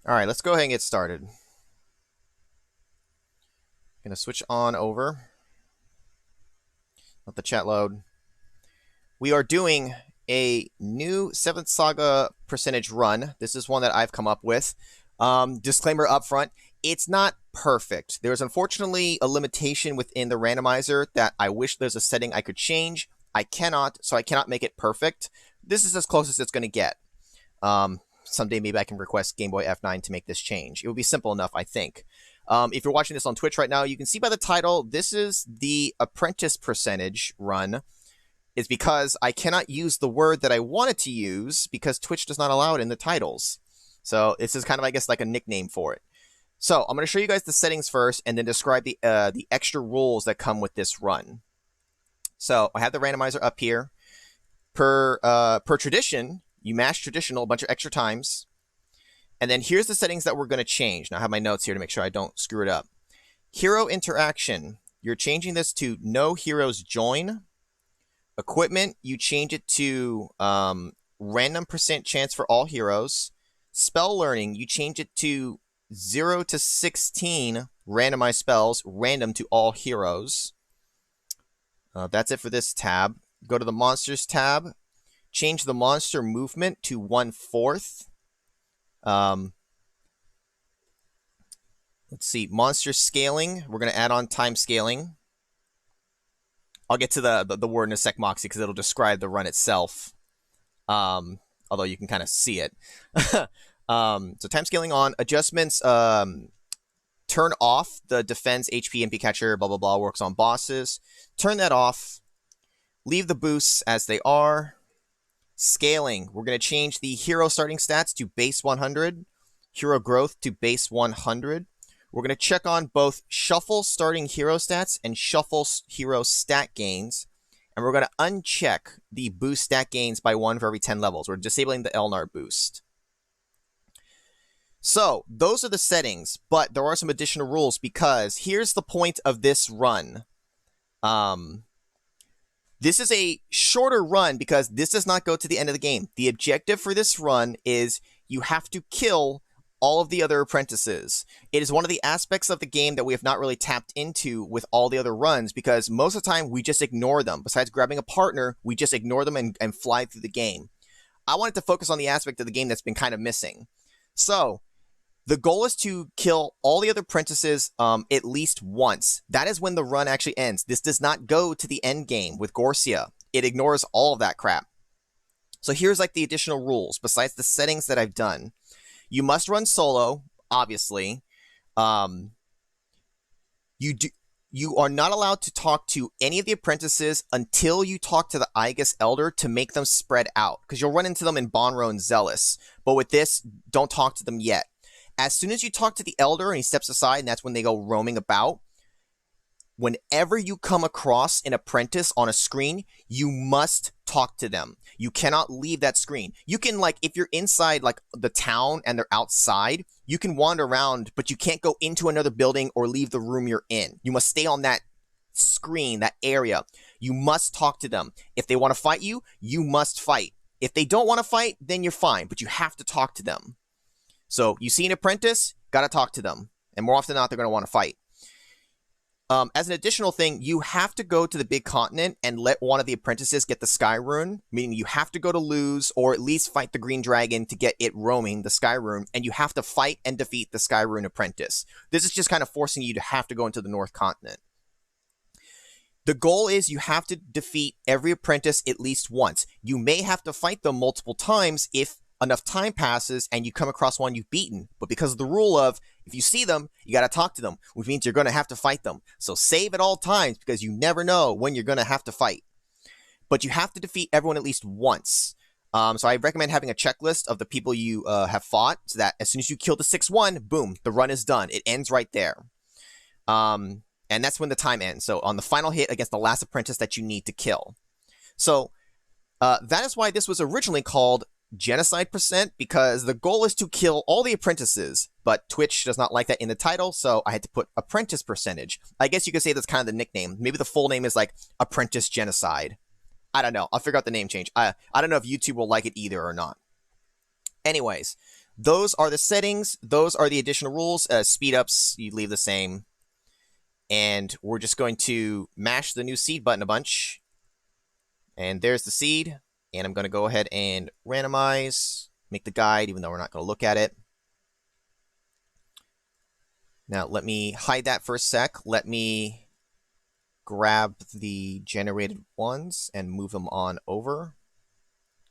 All right, let's go ahead and get started. Gonna switch on over. Let the chat load. We are doing a new 7th Saga percentage run. This is one that I've come up with. Disclaimer up front, it's not perfect. There's unfortunately a limitation within the randomizer that I wish there's a setting I could change. I cannot, so I cannot make it perfect. This is as close as it's going to get. Someday maybe I can request Game Boy F9 to make this change. It would be simple enough, I think. If you're watching this on Twitch right now, you can see by the title, this is the apprentice percentage run. It's because I cannot use the word that I wanted to use because Twitch does not allow it in the titles. So this is kind of, I guess, like a nickname for it. So I'm going to show you guys the settings first and then describe the extra rules that come with this run. So I have the randomizer up here. Per tradition, you mash traditional a bunch of extra times. And then here's the settings that we're going to change. Now I have my notes here to make sure I don't screw it up. Hero interaction. You're changing this to no heroes join. Equipment, you change it to random % chance for all heroes. Spell learning, you change it to 0 to 16 randomized spells, random to all heroes. That's it for this tab. Go to the monsters tab. Change the monster movement to 1/4. Let's see, monster scaling. We're going to add on time scaling. I'll get to the word in a sec, Moxie, because it'll describe the run itself. Although you can kind of see it. So time scaling on. Adjustments. Turn off the defense, HP, MPCATCHR, blah, blah, blah, works on bosses. Turn that off. Leave the boosts as they are. Scaling. We're going to change the hero starting stats to base 100. Hero growth to base 100. We're going to check on both shuffle starting hero stats and shuffle hero stat gains. And we're going to uncheck the boost stat gains by 1 for every 10 levels. We're disabling the Elnar boost. So those are the settings, but there are some additional rules because here's the point of this run. This is a shorter run because this does not go to the end of the game. The objective for this run is you have to kill all of the other apprentices. It is one of the aspects of the game that we have not really tapped into with all the other runs because most of the time we just ignore them. Besides grabbing a partner, we just ignore them and fly through the game. I wanted to focus on the aspect of the game that's been kind of missing. So the goal is to kill all the other apprentices at least once. That is when the run actually ends. This does not go to the end game with Gorcia. It ignores all of that crap. So here's like the additional rules besides the settings that I've done. You must run solo, obviously. You are not allowed to talk to any of the apprentices until you talk to the Aegis Elder to make them spread out, because you'll run into them in Bonro and Zealous. But with this, don't talk to them yet. As soon as you talk to the Elder and he steps aside, and that's when they go roaming about, whenever you come across an apprentice on a screen, you must talk to them. You cannot leave that screen. You can, like, if you're inside, like, the town and they're outside, you can wander around, but you can't go into another building or leave the room you're in. You must stay on that screen, that area. You must talk to them. If they want to fight you, you must fight. If they don't want to fight, then you're fine, but you have to talk to them. So, you see an apprentice, gotta talk to them. And more often than not, they're going to want to fight. As an additional thing, you have to go to the big continent and let one of the apprentices get the Sky Rune, meaning you have to go to Luz or at least fight the Green Dragon to get it roaming, the Sky Rune, and you have to fight and defeat the Sky Rune apprentice. This is just kind of forcing you to have to go into the North Continent. The goal is you have to defeat every apprentice at least once. You may have to fight them multiple times if enough time passes and you come across one you've beaten. But because of the rule of, if you see them, you got to talk to them, which means you're going to have to fight them. So save at all times because you never know when you're going to have to fight. But you have to defeat everyone at least once. So I recommend having a checklist of the people you have fought so that as soon as you kill the 6-1, boom, the run is done. It ends right there. And that's when the time ends. So on the final hit against the last apprentice that you need to kill. So that is why this was originally called Genocide %, because the goal is to kill all the apprentices, but Twitch does not like that in the title, so I had to put apprentice %. I guess you could say that's kind of the nickname. Maybe the full name is like Apprentice Genocide. I don't know. I'll figure out the name change. I don't know if YouTube will like it either or not. Anyways, Those are the settings. Those are the additional rules. Speed ups, you leave the same. And we're just going to mash the new seed button a bunch. And there's the seed. And I'm going to go ahead and randomize, make the guide, even though we're not going to look at it. Now, let me hide that for a sec. Let me grab the generated ones and move them on over.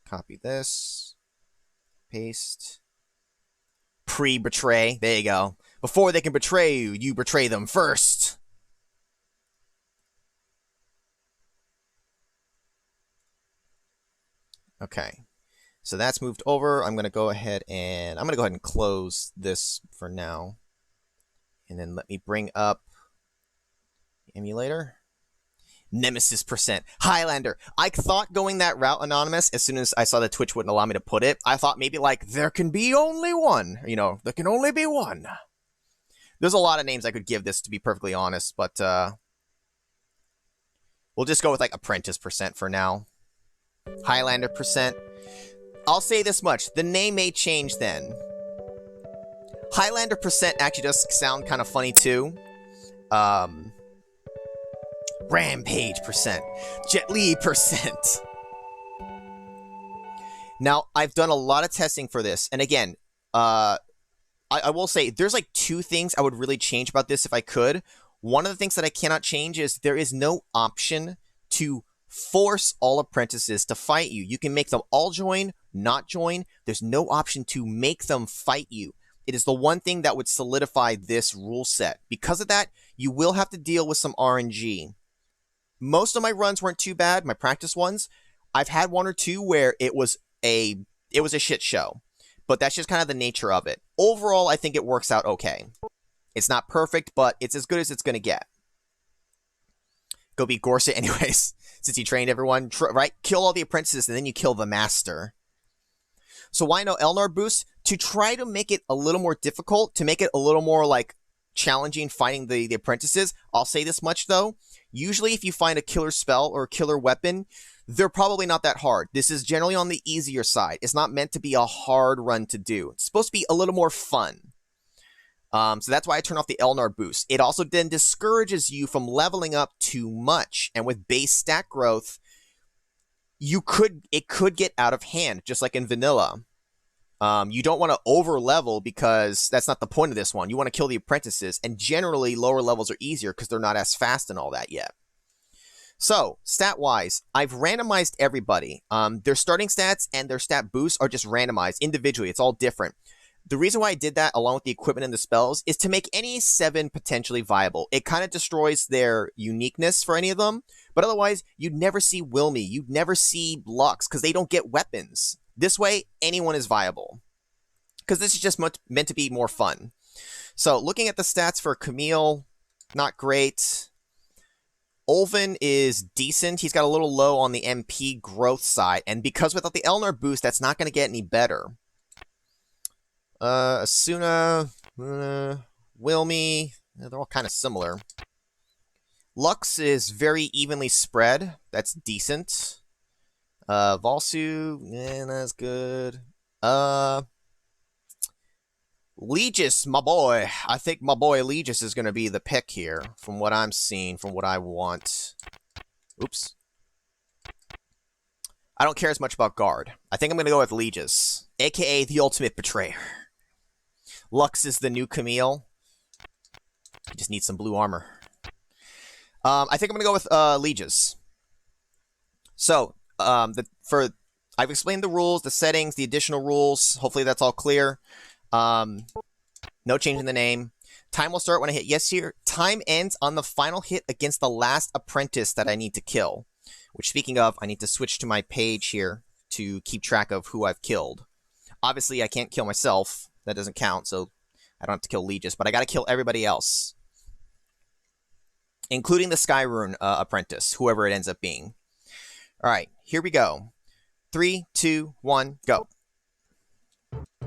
Copy this. Paste. Pre-betray. There you go. Before they can betray you, you betray them first. Okay. So that's moved over. I'm going to go ahead and close this for now. And then let me bring up the emulator. Nemesis %. Highlander. I thought going that route, Anonymous, as soon as I saw that Twitch wouldn't allow me to put it, I thought maybe like, there can be only one. You know, there can only be one. There's a lot of names I could give this, to be perfectly honest, but we'll just go with like Apprentice % for now. Highlander %. I'll say this much. The name may change then. Highlander % actually does sound kind of funny too. Rampage %. Jet Li %. Now, I've done a lot of testing for this, and again, I will say there's like 2 things I would really change about this if I could. One of the things that I cannot change is there is no option to force all apprentices to fight you. You can make them all join, not join. There's no option to make them fight you. It is the one thing that would solidify this rule set. Because of that, you will have to deal with some RNG. Most of my runs weren't too bad, my practice ones. I've had 1 or 2 where it was a shit show. But that's just kind of the nature of it. Overall, I think it works out okay. It's not perfect, but it's as good as it's going to get. Go beat Gorset anyways, since you trained everyone, right? Kill all the apprentices, and then you kill the master. So why no Elnar boost? To try to make it a little more difficult, to make it a little more, like, challenging fighting the apprentices. I'll say this much, though. Usually, if you find a killer spell or a killer weapon, they're probably not that hard. This is generally on the easier side. It's not meant to be a hard run to do. It's supposed to be a little more fun. So that's why I turn off the Elnar boost. It also then discourages you from leveling up too much. And with base stat growth, it could get out of hand, just like in vanilla. You don't want to over level because that's not the point of this one. You want to kill the apprentices, and generally lower levels are easier because they're not as fast and all that yet. So, stat-wise, I've randomized everybody. Their starting stats and their stat boosts are just randomized individually. It's all different. The reason why I did that, along with the equipment and the spells, is to make any 7 potentially viable. It kind of destroys their uniqueness for any of them, but otherwise, you'd never see Wilmy, you'd never see Lux, because they don't get weapons. This way, anyone is viable. Because this is just meant to be more fun. So, looking at the stats for Camille, not great. Ulven is decent. He's got a little low on the MP growth side. And because without the Elnar boost, that's not going to get any better. Asuna, Wilmy, they're all kind of similar. Lux is very evenly spread. That's decent. Valsu, that's good. Lejes, my boy. I think my boy Lejes is going to be the pick here, from what I'm seeing, from what I want. Oops. I don't care as much about Guard. I think I'm going to go with Lejes, a.k.a. the Ultimate Betrayer. Lux is the new Camille. He just needs some blue armor. I think I'm going to go with Lejes. So, I've explained the rules, the settings, the additional rules. Hopefully that's all clear. No change in the name. Time will start when I hit yes here. Time ends on the final hit against the last apprentice that I need to kill. Which, speaking of, I need to switch to my page here to keep track of who I've killed. Obviously, I can't kill myself. That doesn't count, so I don't have to kill Lejes. But I gotta kill everybody else. Including the Skyrune apprentice, whoever it ends up being. Alright, here we go. 3, 2, 1, go.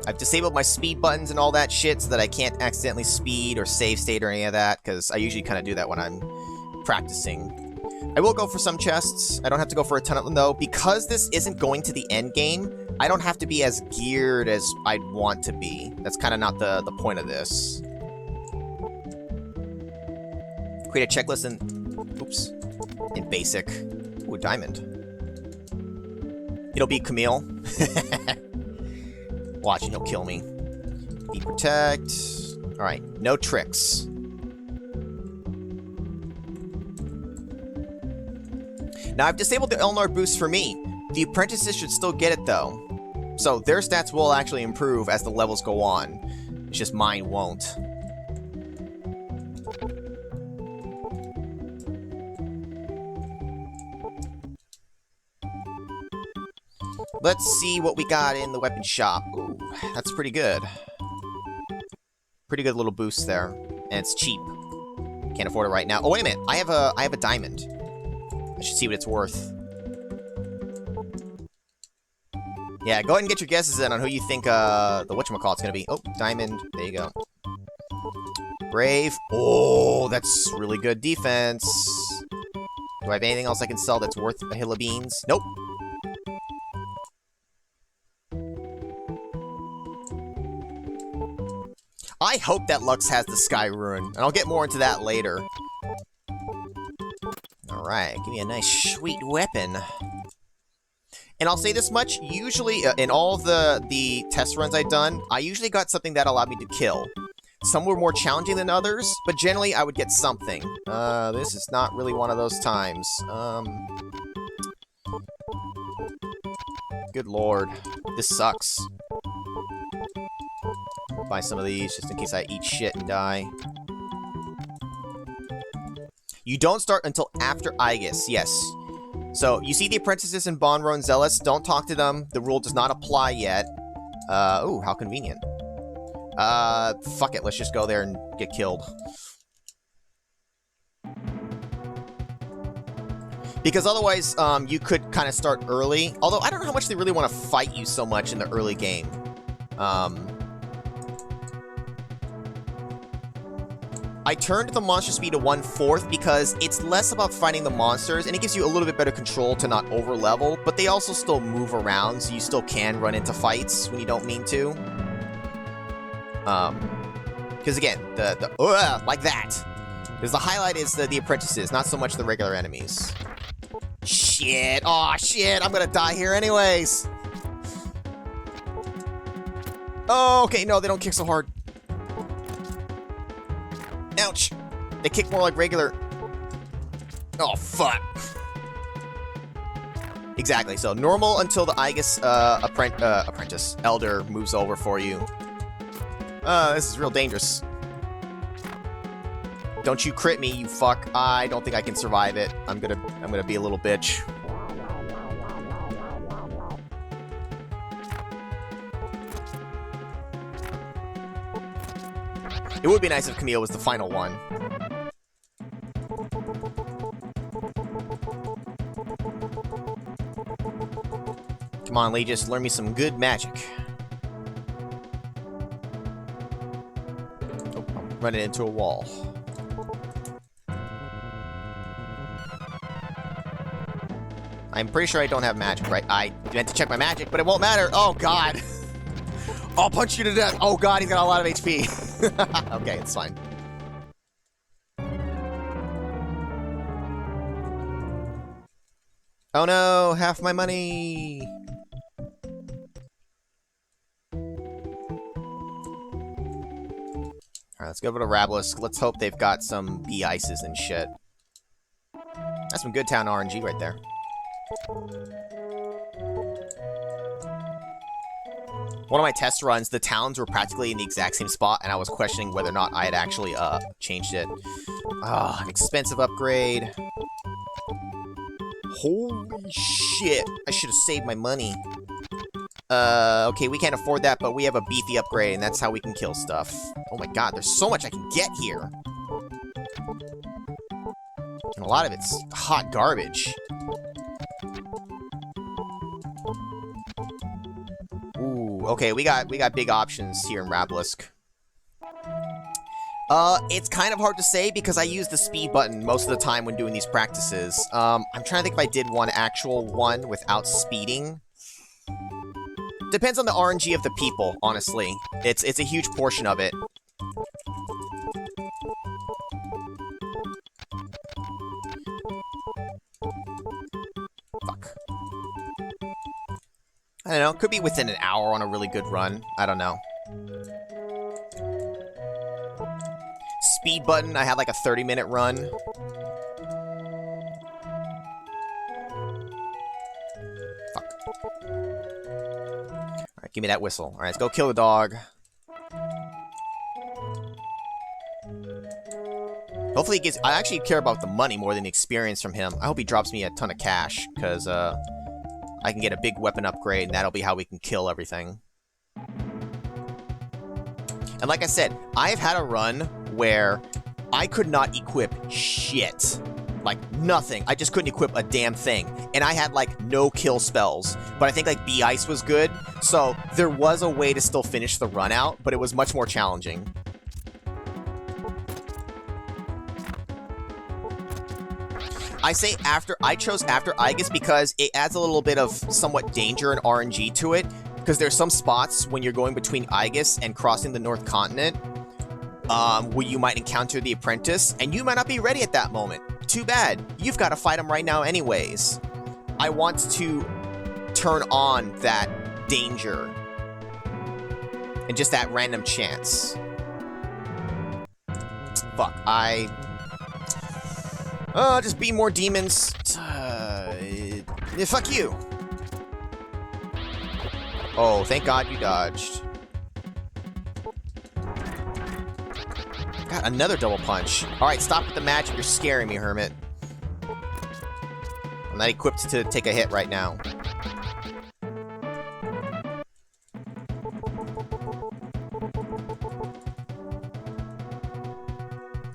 I've disabled my speed buttons and all that shit so that I can't accidentally speed or save state or any of that, because I usually kind of do that when I'm practicing. I will go for some chests. I don't have to go for a ton of them, though. Because this isn't going to the end game, I don't have to be as geared as I'd want to be. That's kind of not the point of this. Create a checklist in... Oops. In basic. Ooh, diamond. It'll be Camille. Watch, and he'll kill me. Be protect. Alright, no tricks. Now, I've disabled the Elnar boost for me. The apprentices should still get it, though. So, their stats will actually improve as the levels go on. It's just mine won't. Let's see what we got in the weapon shop. Ooh, that's pretty good. Pretty good little boost there. And it's cheap. Can't afford it right now. Oh, wait a minute. I have a diamond. I should see what it's worth. Yeah, go ahead and get your guesses in on who you think the whatchamacallit's gonna be. Oh, diamond. There you go. Brave. Oh, that's really good defense. Do I have anything else I can sell that's worth a hill of beans? Nope. I hope that Lux has the Sky Rune, and I'll get more into that later. Alright, give me a nice sweet weapon. And I'll say this much, usually, in all the test runs I've done, I usually got something that allowed me to kill. Some were more challenging than others, but generally I would get something. This is not really one of those times. Good lord. This sucks. Buy some of these, just in case I eat shit and die. You don't start until after Aegis, yes. So, you see the apprentices in Bonro Zealous, don't talk to them, the rule does not apply yet. Ooh, how convenient. Fuck it, let's just go there and get killed. Because otherwise, you could kind of start early, although I don't know how much they really want to fight you so much in the early game. I turned the monster speed to 1/4 because it's less about fighting the monsters, and it gives you a little bit better control to not over-level, but they also still move around, so you still can run into fights when you don't mean to. Because again, like that. Because the highlight is the apprentices, not so much the regular enemies. Shit! Aw, shit! I'm gonna die here anyways! Oh, okay, no, they don't kick so hard. Ouch! They kick more like regular... Oh, fuck. Exactly, so normal until the Aegis apprentice, elder, moves over for you. This is real dangerous. Don't you crit me, you fuck. I don't think I can survive it. I'm gonna be a little bitch. It would be nice if Camille was the final one. Come on, Lejes, learn me some good magic. Oh, I'm running into a wall. I'm pretty sure I don't have magic, right? I meant to check my magic, but it won't matter. Oh, God. I'll punch you to death. Oh, God, he's got a lot of HP. Okay, it's fine. Oh, no. Half my money. Alright, let's go over to Rablis. Let's hope they've got some bee ices and shit. That's some good town RNG right there. One of my test runs, the towns were practically in the exact same spot, and I was questioning whether or not I had actually changed it. Ah, an expensive upgrade. Holy shit! I should have saved my money. Okay, we can't afford that, but we have a beefy upgrade, and that's how we can kill stuff. Oh my god, there's so much I can get here! And a lot of it's hot garbage. Ooh, okay, we got big options here in Rablisk. It's kind of hard to say because I use the speed button most of the time when doing these practices. I'm trying to think if I did one actual one without speeding. Depends on the RNG of the people, honestly. It's a huge portion of it. Fuck. I don't know. Could be within an hour on a really good run. I don't know. Speed button, I had like a 30-minute run. Fuck. Alright, give me that whistle. Alright, let's go kill the dog. Hopefully he gets... I actually care about the money more than the experience from him. I hope he drops me a ton of cash, because, I can get a big weapon upgrade, and that'll be how we can kill everything. And like I said, I've had a run where I could not equip shit. Like, nothing. I just couldn't equip a damn thing. And I had, like, no kill spells. But I think, like, B-Ice was good. So, there was a way to still finish the run out, but it was much more challenging. I chose after Aegis because it adds a little bit of somewhat danger and RNG to it. Because there's some spots when you're going between Aegis and crossing the North Continent where you might encounter the Apprentice, and you might not be ready at that moment. Too bad. You've got to fight him right now anyways. I want to turn on that danger and just that random chance. Fuck, just be more demons. Yeah, fuck you. Oh, thank God you dodged. God, another double punch. Alright, stop with the magic. You're scaring me, Hermit. I'm not equipped to take a hit right now.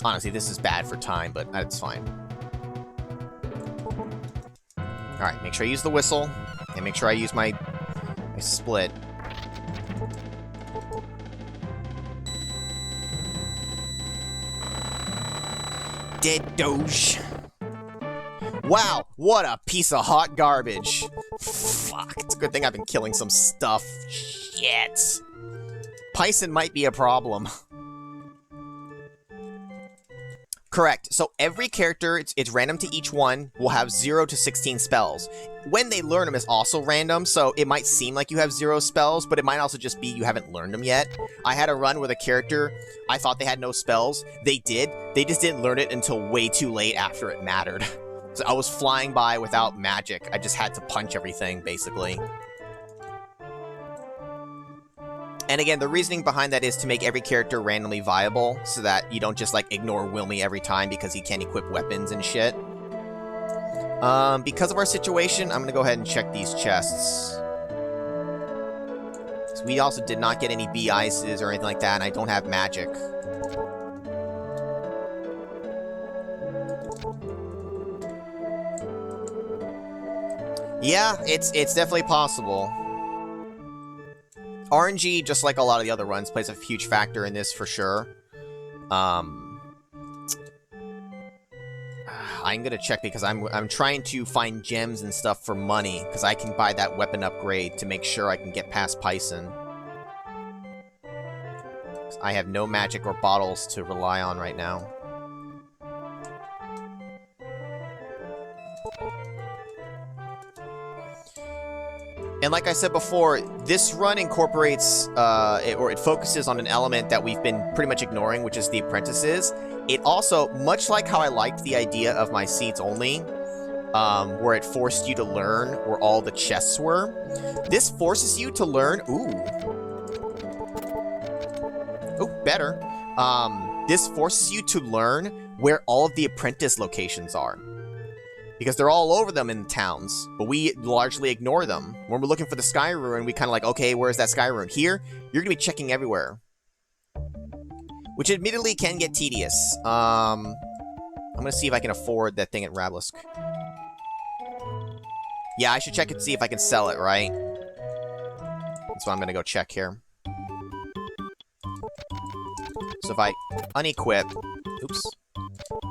Honestly, this is bad for time, but that's fine. Alright, make sure I use the whistle. And make sure I use my split. Dead Doge. Wow, what a piece of hot garbage. Fuck, it's a good thing I've been killing some stuff. Shit. Python might be a problem. Correct. So every character, it's random to each one, will have 0 to 16 spells. When they learn them is also random, so it might seem like you have 0 spells, but it might also just be you haven't learned them yet. I had a run with a character, I thought they had no spells. They did. They just didn't learn it until way too late after it mattered. So I was flying by without magic. I just had to punch everything, basically. And again, the reasoning behind that is to make every character randomly viable, so that you don't just, like, ignore Wilmy every time because he can't equip weapons and shit. Because of our situation, I'm gonna go ahead and check these chests. So we also did not get any B-Ices or anything like that, and I don't have magic. Yeah, it's definitely possible. RNG, just like a lot of the other runs, plays a huge factor in this for sure. I'm gonna check because I'm trying to find gems and stuff for money, because I can buy that weapon upgrade to make sure I can get past Python. I have no magic or bottles to rely on right now. And like I said before, this run incorporates, it focuses on an element that we've been pretty much ignoring, which is the apprentices. It also, much like how I liked the idea of my seats only, where it forced you to learn where all the chests were, this forces you to learn, ooh, better. This forces you to learn where all of the apprentice locations are. Because they're all over them in the towns, but we largely ignore them. When we're looking for the Sky Ruin, we kind of like, okay, where's that Sky Ruin? Here, you're going to be checking everywhere. Which admittedly can get tedious. I'm going to see if I can afford that thing at Rabelisk. Yeah, I should check and see if I can sell it, right? That's why I'm going to go check here. So if I unequip... Oops.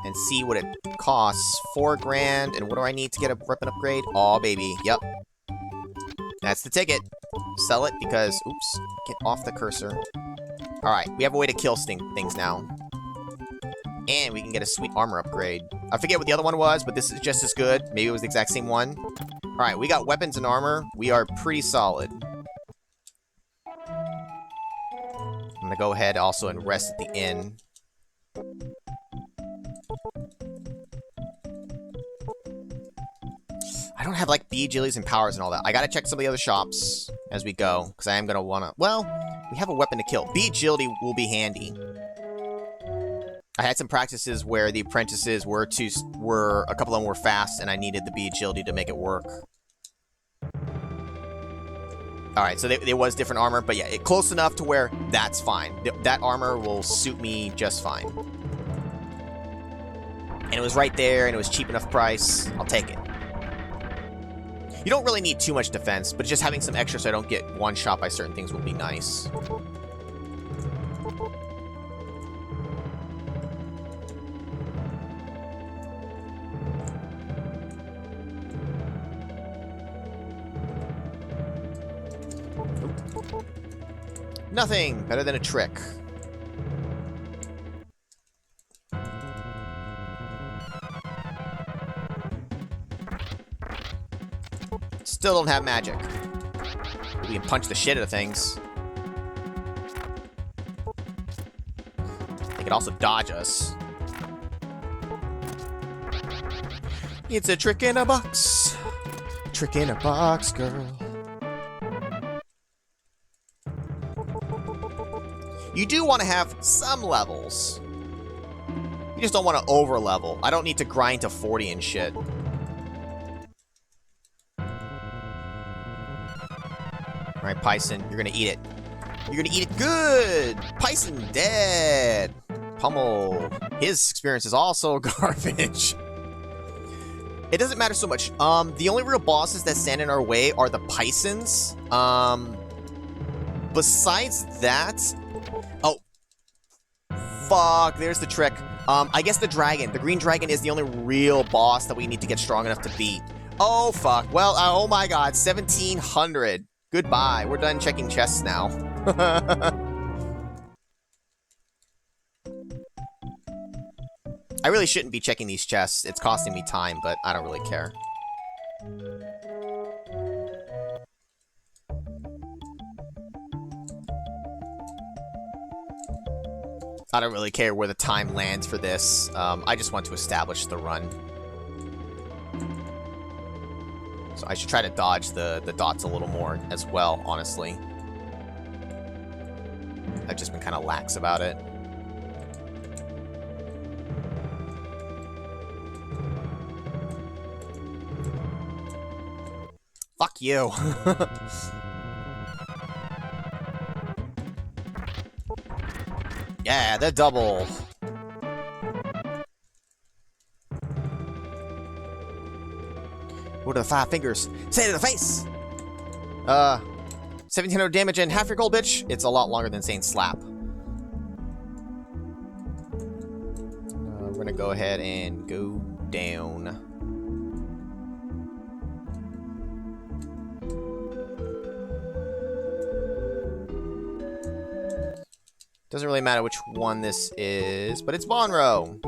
And see what it costs. 4 grand. And what do I need to get a weapon upgrade? Aw, baby. Yep. That's the ticket. sell it because, oops, get off the cursor. Alright, we have a way to kill things now. And we can get a sweet armor upgrade. I forget what the other one was, but this is just as good. Maybe it was the exact same one. Alright, we got weapons and armor. We are pretty solid. I'm gonna go ahead also and rest at the inn. I don't have, like, bee jellies and powers and all that. I gotta check some of the other shops as we go, because I am gonna wanna... Well, we have a weapon to kill. Bee agility will be handy. I had some practices where the apprentices were a couple of them were fast, and I needed the bee agility to make it work. Alright, so there was different armor, but yeah, close enough to where that's fine. That armor will suit me just fine. And it was right there, and it was cheap enough price. I'll take it. You don't really need too much defense, but just having some extra so I don't get one-shot by certain things will be nice. Nothing better than a trick. Still don't have magic. We can punch the shit out of things. They can also dodge us. It's a trick in a box. Trick in a box, girl. You do want to have some levels. You just don't want to over-level. I don't need to grind to 40 and shit. Alright, Python, you're gonna eat it. You're gonna eat it good! Python dead! Pummel. His experience is also garbage. It doesn't matter so much. The only real bosses that stand in our way are the Pythons. Besides that... Oh. Fuck, there's the trick. I guess the dragon. The green dragon is the only real boss that we need to get strong enough to beat. Oh, fuck. Well, oh my god, 1700. Goodbye. We're done checking chests now. I really shouldn't be checking these chests. It's costing me time, but I don't really care. I don't really care where the time lands for this. I just want to establish the run. So I should try to dodge the dots a little more as well, honestly. I've just been kind of lax about it. Fuck you. Yeah, the double. What are the 5 fingers? Say it to the face! 1700 damage and half your gold, bitch. It's a lot longer than saying slap. We're gonna go ahead and go down. Doesn't really matter which one this is, but it's Bonro.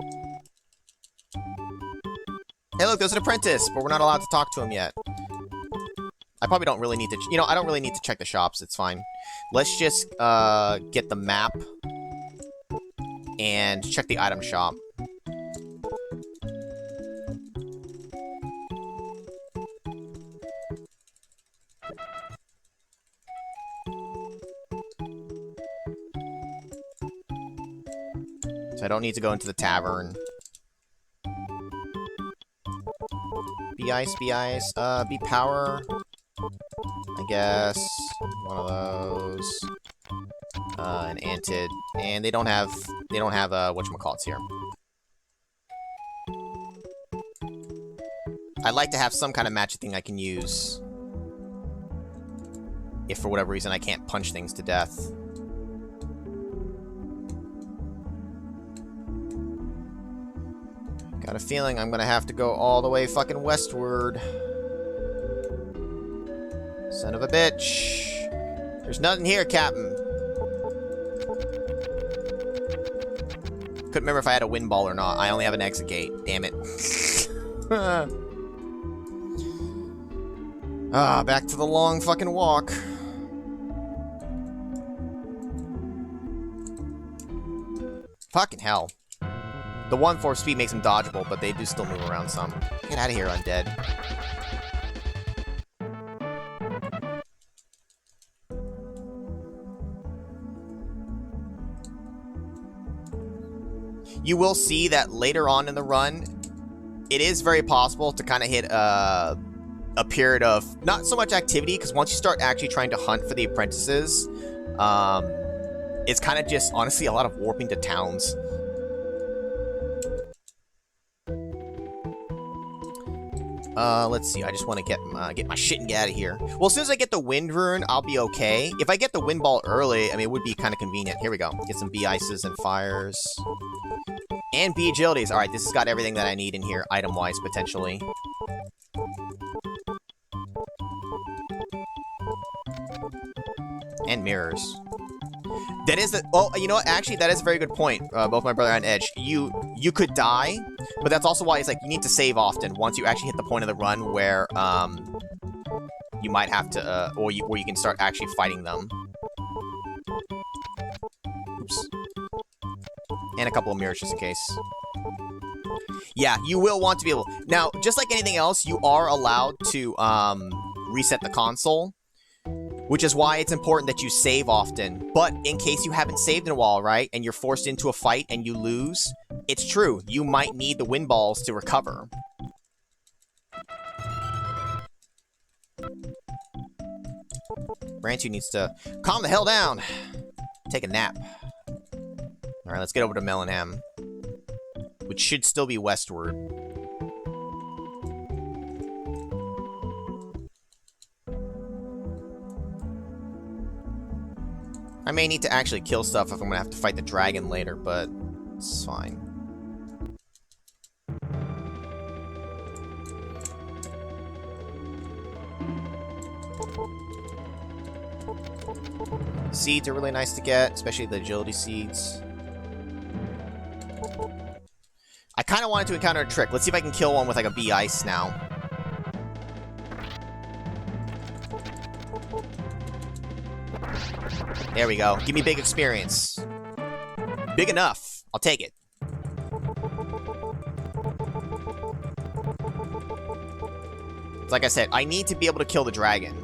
Hey, look, there's an apprentice, but we're not allowed to talk to him yet. I probably don't really need to... You know, I don't really need to check the shops. It's fine. Let's just get the map and check the item shop. So I don't need to go into the tavern. Be ice, be ice. Be power. I guess. One of those. An antid. And they don't have whatchamacallits here. I'd like to have some kind of magic thing I can use. If for whatever reason I can't punch things to death. Got a feeling I'm gonna have to go all the way fucking westward. Son of a bitch. There's nothing here, Captain. Couldn't remember if I had a wind ball or not. I only have an exit gate. Damn it. Back to the long fucking walk. Fucking hell. The 1-4 speed makes them dodgeable, but they do still move around some. Get out of here, undead. You will see that later on in the run, it is very possible to kind of hit a period of not so much activity, because once you start actually trying to hunt for the apprentices, it's kind of just, honestly, a lot of warping to towns. Let's see. I just want to get my shit and get out of here. Well, as soon as I get the wind rune, I'll be okay. If I get the wind ball early, I mean, it would be kind of convenient. Here we go. Get some bee ices and fires. And bee agilities. Alright, this has got everything that I need in here, item-wise, potentially. And mirrors. That is oh, you know what? Actually, that is a very good point. Both my brother and Edge. You could die, but that's also why it's like you need to save often once you actually hit the point of the run where you might have to where you can start actually fighting them. Oops. And a couple of mirrors just in case. Yeah, you will want to be able. Now, just like anything else, you are allowed to reset the console. Which is why it's important that you save often. But in case you haven't saved in a while, right? And you're forced into a fight and you lose, it's true. You might need the wind balls to recover. Brantu needs to calm the hell down. Take a nap. Alright, let's get over to Mellinham. Which should still be westward. I may need to actually kill stuff if I'm gonna have to fight the dragon later, but it's fine. Seeds are really nice to get, especially the agility seeds. I kind of wanted to encounter a trick. Let's see if I can kill one with like a bee ice now. There we go. Give me big experience. Big enough. I'll take it. Like I said, I need to be able to kill the dragon.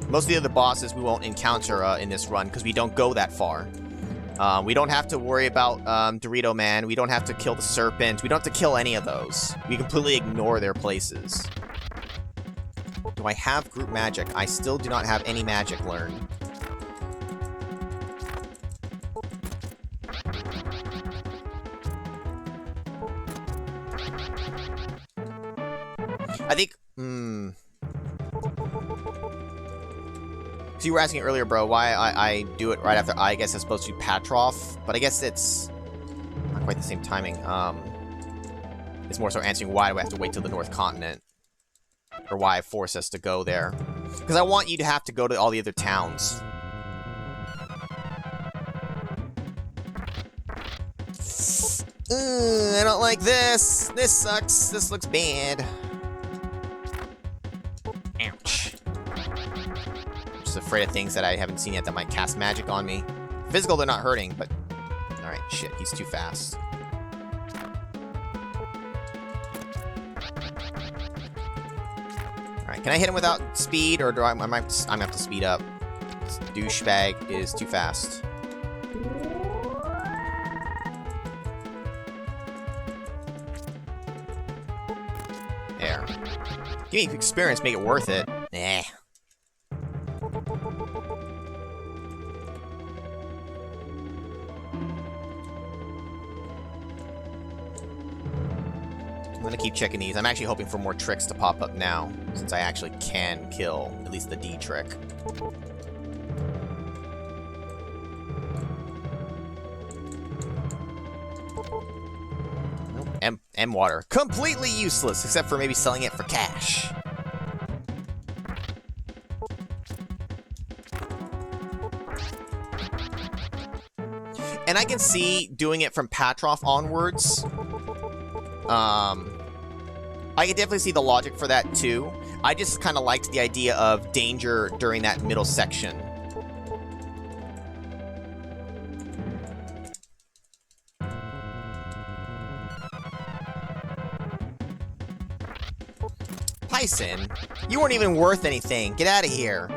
Most of the other bosses we won't encounter in this run because we don't go that far. We don't have to worry about Dorito Man. We don't have to kill the serpent. We don't have to kill any of those. We completely ignore their places. Do I have group magic? I still do not have any magic learned. I think, So you were asking earlier, bro, why I do it right after I guess it's supposed to be Petrify, but I guess it's not quite the same timing. It's more so answering why do I have to wait till the North Continent. Or why I force us to go there. Because I want you to have to go to all the other towns. I don't like this. This sucks. This looks bad. Ouch. I'm just afraid of things that I haven't seen yet that might cast magic on me. Physical, they're not hurting, but... Alright, shit, he's too fast. Alright, can I hit him without speed, or do I might have to speed up? This douchebag is too fast. There. Give me experience, make it worth it. Nah. I'm gonna keep checking these. I'm actually hoping for more tricks to pop up now, since I actually can kill at least the D trick. Nope. M water. Completely useless, except for maybe selling it for cash. And I can see doing it from Petrify onwards. I can definitely see the logic for that too. I just kind of liked the idea of danger during that middle section. Tyson, you weren't even worth anything. Get out of here.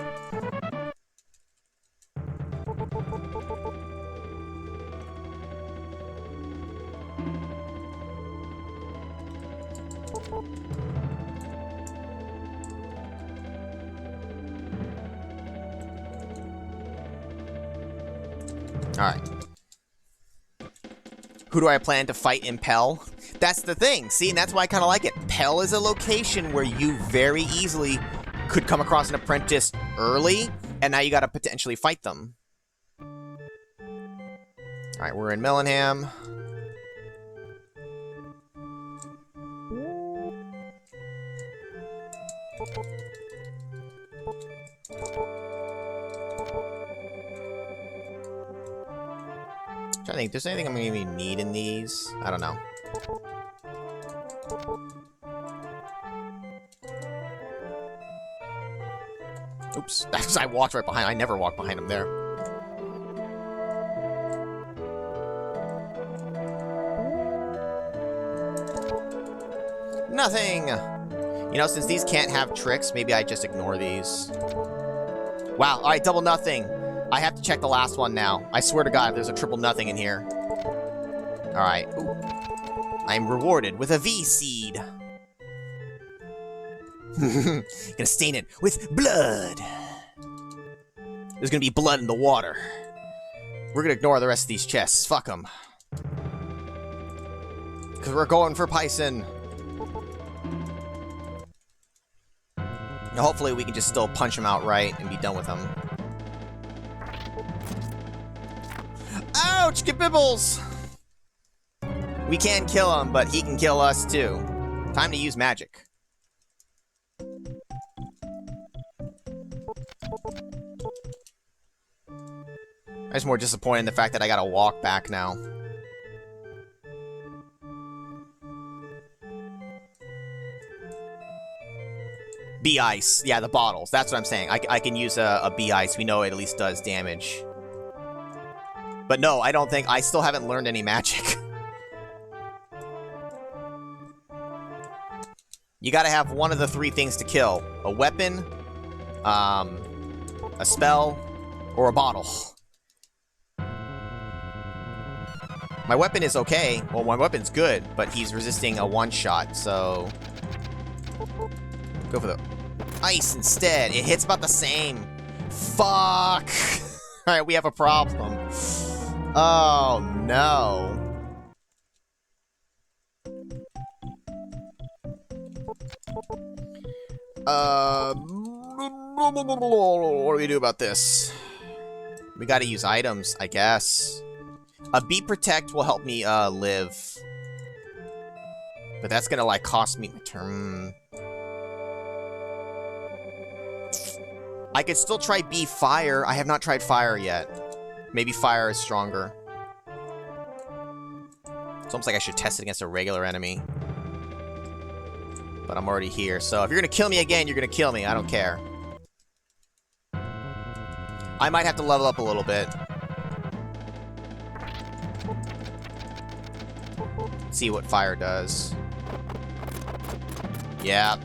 Alright. Who do I plan to fight in Pell? That's the thing. See, and that's why I kind of like it. Pell is a location where you very easily could come across an apprentice early, and now you gotta potentially fight them. Alright, we're in Mellingham. I think there's anything I'm gonna even need in these. I don't know. Oops, that's I walked right behind. I never walk behind him there. Nothing. You know, since these can't have tricks, maybe I just ignore these. Wow. All right, double nothing. I have to check the last one now. I swear to God, there's a triple nothing in here. Alright. I'm rewarded with a V-seed. Gonna stain it with blood. There's gonna be blood in the water. We're gonna ignore the rest of these chests. Fuck them. Because we're going for Python. Now, hopefully we can just still punch him outright and be done with him. Ouch! Get bibbles! We can kill him, but he can kill us too. Time to use magic. I'm just more disappointed in the fact that I gotta walk back now. Bee ice. Yeah, the bottles. That's what I'm saying. I can use a bee ice. We know it at least does damage. But no, I don't think... I still haven't learned any magic. You gotta have one of the three things to kill. A weapon, a spell, or a bottle. My weapon is okay. Well, my weapon's good, but he's resisting a one-shot, so... Go for the ice instead. It hits about the same. Fuck! Alright, we have a problem. Oh, no. What do we do about this? We gotta use items, I guess. A bee protect will help me, live. But that's gonna, like, cost me my turn. I could still try bee fire. I have not tried fire yet. Maybe fire is stronger. It's almost like I should test it against a regular enemy. But I'm already here, so if you're gonna kill me again, you're gonna kill me. I don't care. I might have to level up a little bit. See what fire does. Yeah.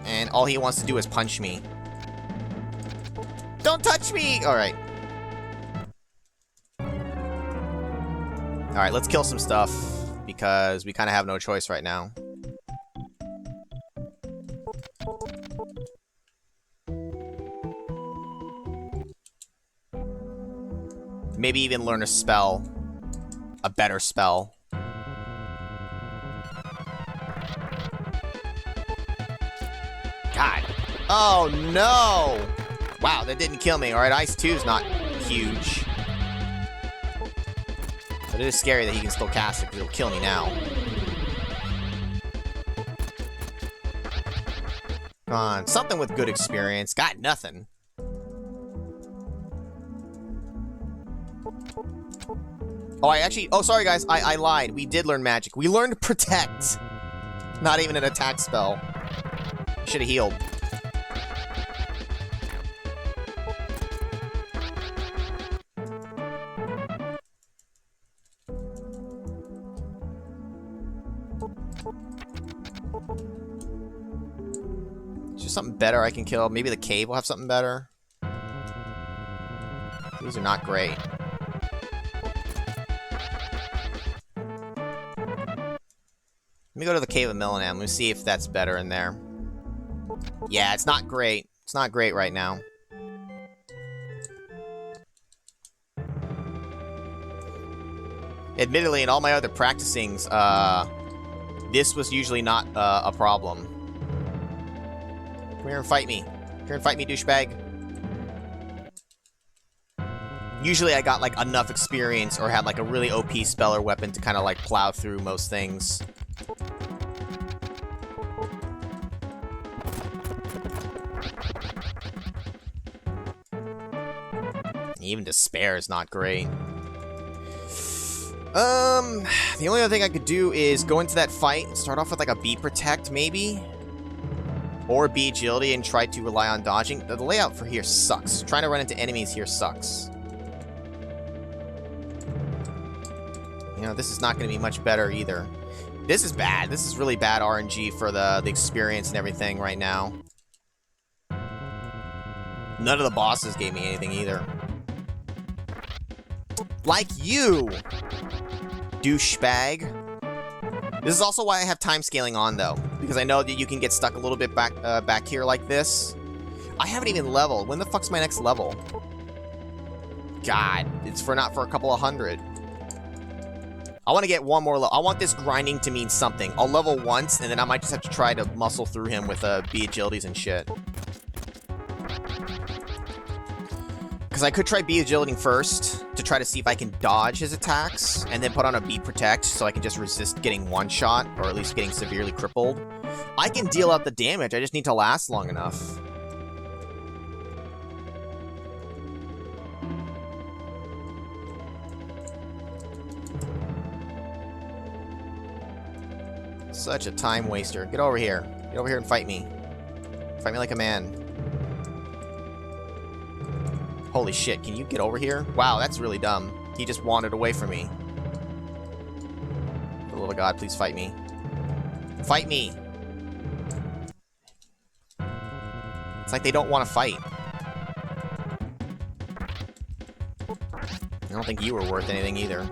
And all he wants to do is punch me. Don't touch me! Alright. Alright, let's kill some stuff. Because we kind of have no choice right now. Maybe even learn a spell. A better spell. God. Oh, no! Wow, that didn't kill me. Alright, Ice 2's not huge. But it is scary that he can still cast it, because it'll kill me now. Come on, something with good experience. Got nothing. Oh, I actually... Oh, sorry, guys. I lied. We did learn magic. We learned protect. Not even an attack spell. Should have healed. Is there something better I can kill? Maybe the cave will have something better. These are not great. Let me go to the Cave of Millennium. Let me see if that's better in there. Yeah, it's not great. It's not great right now. Admittedly, in all my other practicings, this was usually not a problem. Come here and fight me. Come here and fight me, douchebag. Usually I got, like, enough experience or had, like, a really OP spell or weapon to kind of, like, plow through most things. Even Despair is not great. The only other thing I could do is go into that fight and start off with, like, a B Protect, maybe? Or B Agility and try to rely on dodging. The layout for here sucks. Trying to run into enemies here sucks. You know, this is not going to be much better either. This is bad. This is really bad RNG for the experience and everything right now. None of the bosses gave me anything either. Like you, douchebag. This is also why I have time scaling on, though, because I know that you can get stuck a little bit back here like this. I haven't even leveled. When the fuck's my next level? God, it's not for a couple of hundred. I want to get one more level. I want this grinding to mean something. I'll level once, and then I might just have to try to muscle through him with B agilities and shit. Because I could try B agility first to try to see if I can dodge his attacks, and then put on a B protect so I can just resist getting one shot, or at least getting severely crippled. I can deal out the damage, I just need to last long enough. Such a time waster. Get over here. Get over here and fight me. Fight me like a man. Holy shit, can you get over here? Wow, that's really dumb. He just wandered away from me. For the love of God, please fight me. Fight me! It's like they don't want to fight. I don't think you were worth anything either.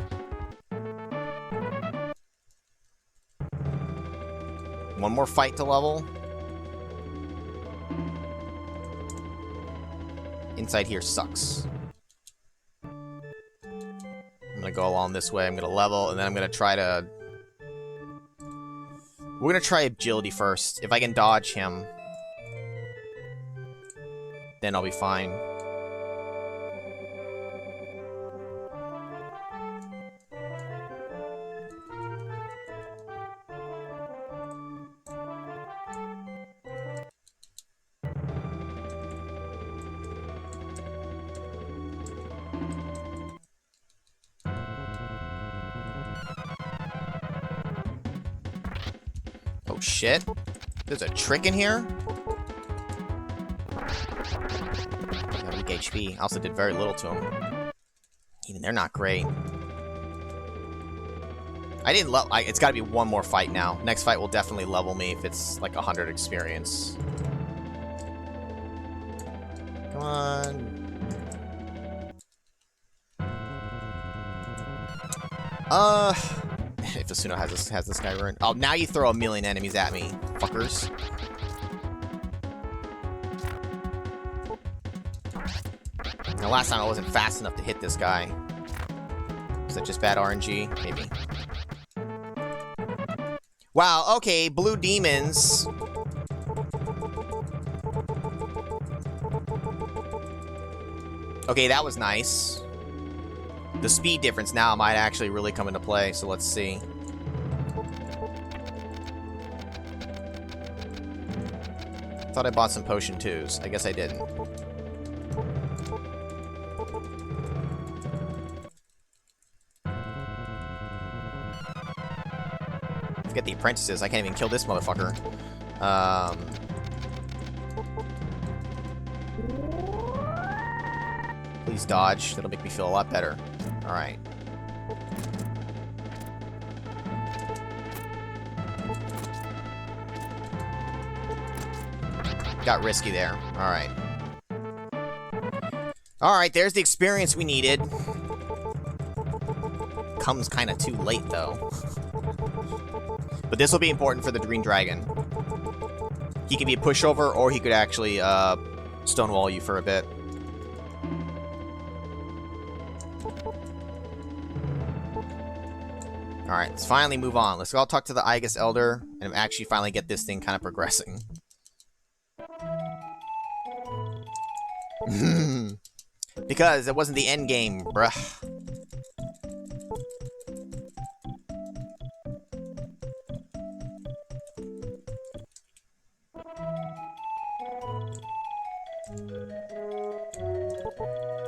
One more fight to level. Inside here sucks. I'm gonna go along this way. I'm gonna level, and then I'm gonna try to... We're gonna try agility first. If I can dodge him, then I'll be fine. Shit. There's a trick in here? Got weak HP. I also did very little to him. Even they're not great. I didn't level. It's gotta be one more fight now. Next fight will definitely level me if it's like 100 experience. Come on. If Asuno has this guy ruined. Oh, now you throw a million enemies at me, fuckers. Now, last time I wasn't fast enough to hit this guy. Is that just bad RNG? Maybe. Wow, okay, blue demons. Okay, that was nice. The speed difference now might actually really come into play, so let's see. Thought I bought some potion 2s. I guess I didn't. Forget the apprentices. I can't even kill this motherfucker. Please dodge. That'll make me feel a lot better. Alright. Got risky there. Alright. Alright, there's the experience we needed. Comes kind of too late, though. But this will be important for the Green Dragon. He can be a pushover, or he could actually stonewall you for a bit. Alright, let's finally move on. Let's go talk to the Aegis Elder and actually finally get this thing kind of progressing. Because it wasn't the end game, bruh.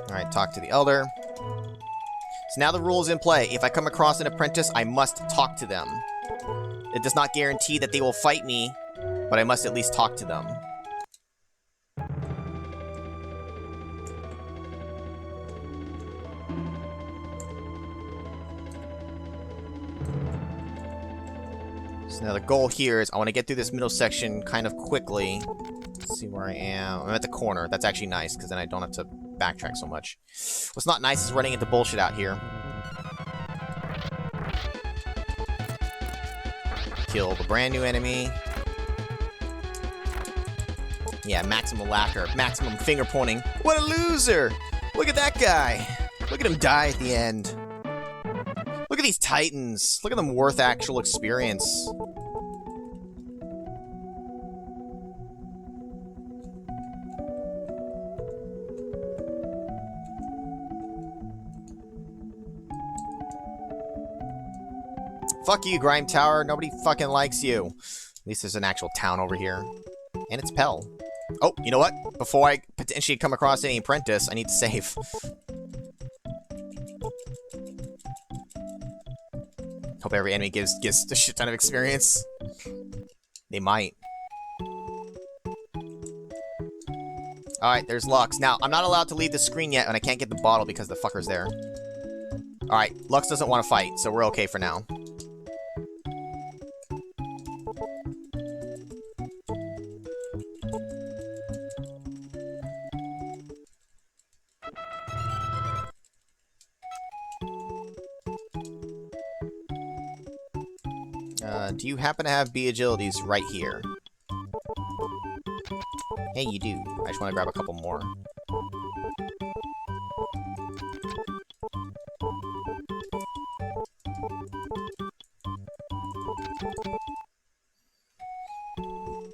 Alright, talk to the Elder. So now the rule is in play. If I come across an apprentice, I must talk to them. It does not guarantee that they will fight me, but I must at least talk to them. So now the goal here is I want to get through this middle section kind of quickly. Let's see where I am. I'm at the corner. That's actually nice, because then I don't have to backtrack so much. What's not nice is running into bullshit out here. Kill the brand new enemy. Yeah, maximum lacquer. Maximum finger pointing. What a loser! Look at that guy! Look at him die at the end. Look at these titans. Look at them worth actual experience. Fuck you, Grime Tower. Nobody fucking likes you. At least there's an actual town over here. And it's Pell. Oh, you know what? Before I potentially come across any apprentice, I need to save. Hope every enemy gives a shit ton of experience. They might. Alright, there's Lux. Now, I'm not allowed to leave the screen yet, and I can't get the bottle because the fucker's there. Alright, Lux doesn't want to fight, so we're okay for now. Do you happen to have B agilities right here? Hey, you do. I just want to grab a couple more.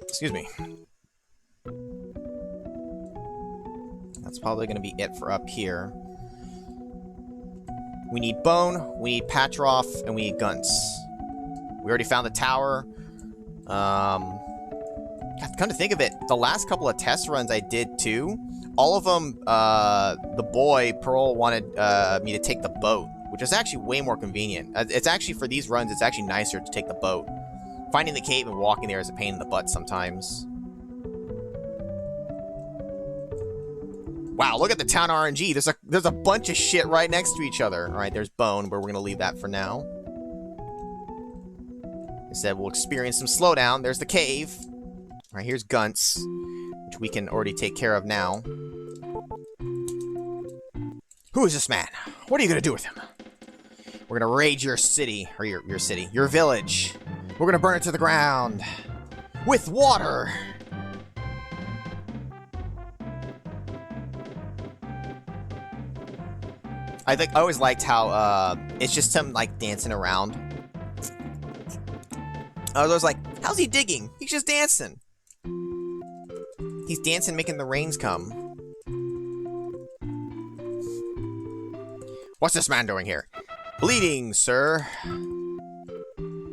Excuse me. That's probably going to be it for up here. We need Bone, we need Petrify, and we need Gunts. We already found the tower. Come to think of it, the last couple of test runs I did too, all of them, the boy, Pearl, wanted me to take the boat, which is actually way more convenient. It's actually, for these runs, it's actually nicer to take the boat. Finding the cave and walking there is a pain in the butt sometimes. Wow, look at the town RNG. There's a bunch of shit right next to each other. All right, there's Bone, but we're going to leave that for now. Instead, we'll experience some slowdown. There's the cave. All right, here's Gunts, which we can already take care of now. Who is this man? What are you going to do with him? We're going to raid your city, or your city, your village. We're going to burn it to the ground with water. I always liked how it's just him like dancing around. I was always like, how's he digging? He's just dancing. He's dancing, making the rains come. What's this man doing here? Bleeding, sir.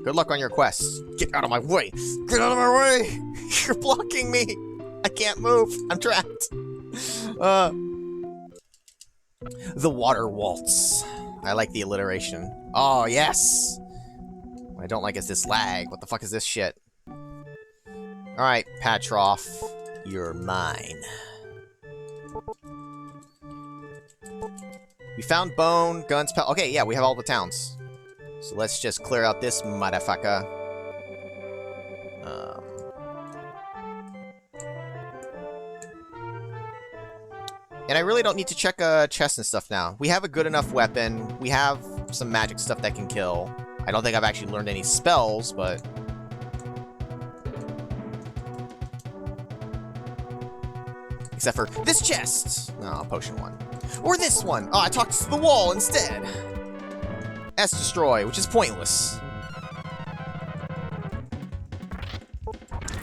Good luck on your quest. Get out of my way. Get out of my way. You're blocking me. I can't move. I'm trapped. The water waltz. I like the alliteration. Oh, yes. What I don't like is this lag. What the fuck is this shit? Alright, Petrov, you're mine. We found bone, guns, okay, yeah, we have all the towns. So let's just clear out this motherfucker. And I really don't need to check chests and stuff now. We have a good enough weapon. We have some magic stuff that can kill. I don't think I've actually learned any spells, but... Except for this chest! Oh, potion one. Or this one! Oh, I talked to the wall instead! S-destroy, which is pointless.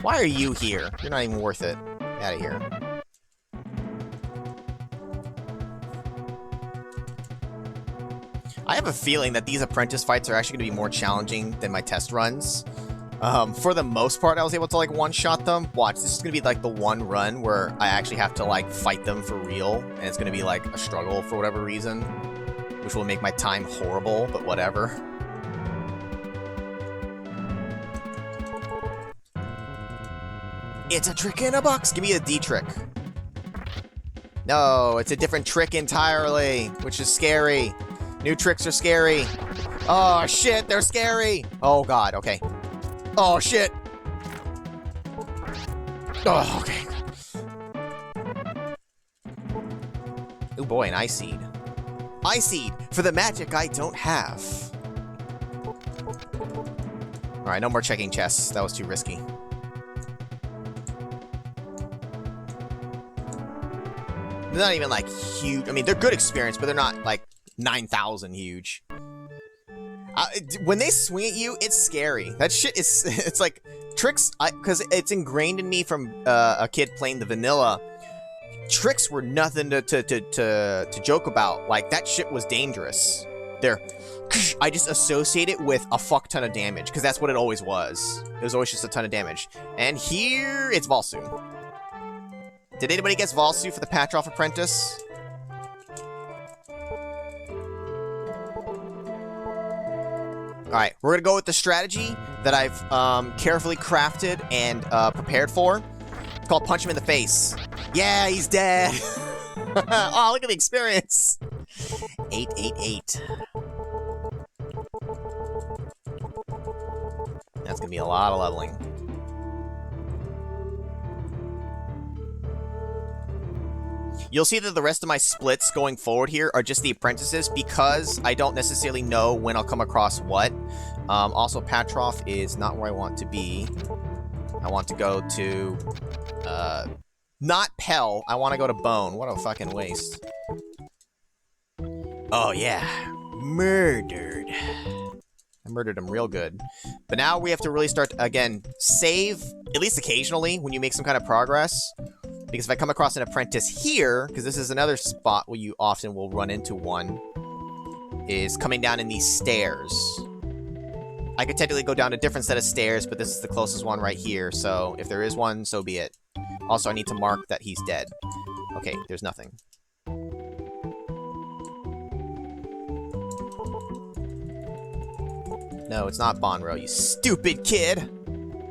Why are you here? You're not even worth it. Get out of here. I have a feeling that these apprentice fights are actually going to be more challenging than my test runs. For the most part, I was able to, like, one-shot them. Watch, this is going to be, like, the one run where I actually have to, like, fight them for real. And it's going to be, like, a struggle for whatever reason. Which will make my time horrible, but whatever. It's a trick in a box! Give me a D trick. No, it's a different trick entirely, which is scary. New tricks are scary. Oh, shit, they're scary. Oh, God, okay. Oh, shit. Oh, okay. Oh, boy, an Ice Seed. Ice Seed for the magic I don't have. Alright, no more checking chests. That was too risky. They're not even, like, huge. I mean, they're good experience, but they're not, like, 9,000 huge. When they swing at you, it's scary. That shit is, it's like, tricks, because it's ingrained in me from a kid playing the vanilla. Tricks were nothing to joke about. Like, that shit was dangerous. I just associate it with a fuck ton of damage, because that's what it always was. It was always just a ton of damage. And here, it's Valsu. Did anybody guess Valsu for the Petrov Apprentice? Alright, we're gonna go with the strategy that I've carefully crafted and prepared for. It's called Punch Him in the Face. Yeah, he's dead! Oh, look at the experience! 888. That's gonna be a lot of leveling. You'll see that the rest of my splits going forward here are just the apprentices because I don't necessarily know when I'll come across what. Also, Petrov is not where I want to be. I want to go to, not Pell. I want to go to Bone. What a fucking waste. Oh, yeah. Murdered. I murdered him real good. But now we have to really start to, again, save, at least occasionally, when you make some kind of progress. Because if I come across an apprentice here, because this is another spot where you often will run into one, is coming down in these stairs. I could technically go down a different set of stairs, but this is the closest one right here, so if there is one, so be it. Also, I need to mark that he's dead. Okay, there's nothing. No, it's not Bonro, you stupid kid!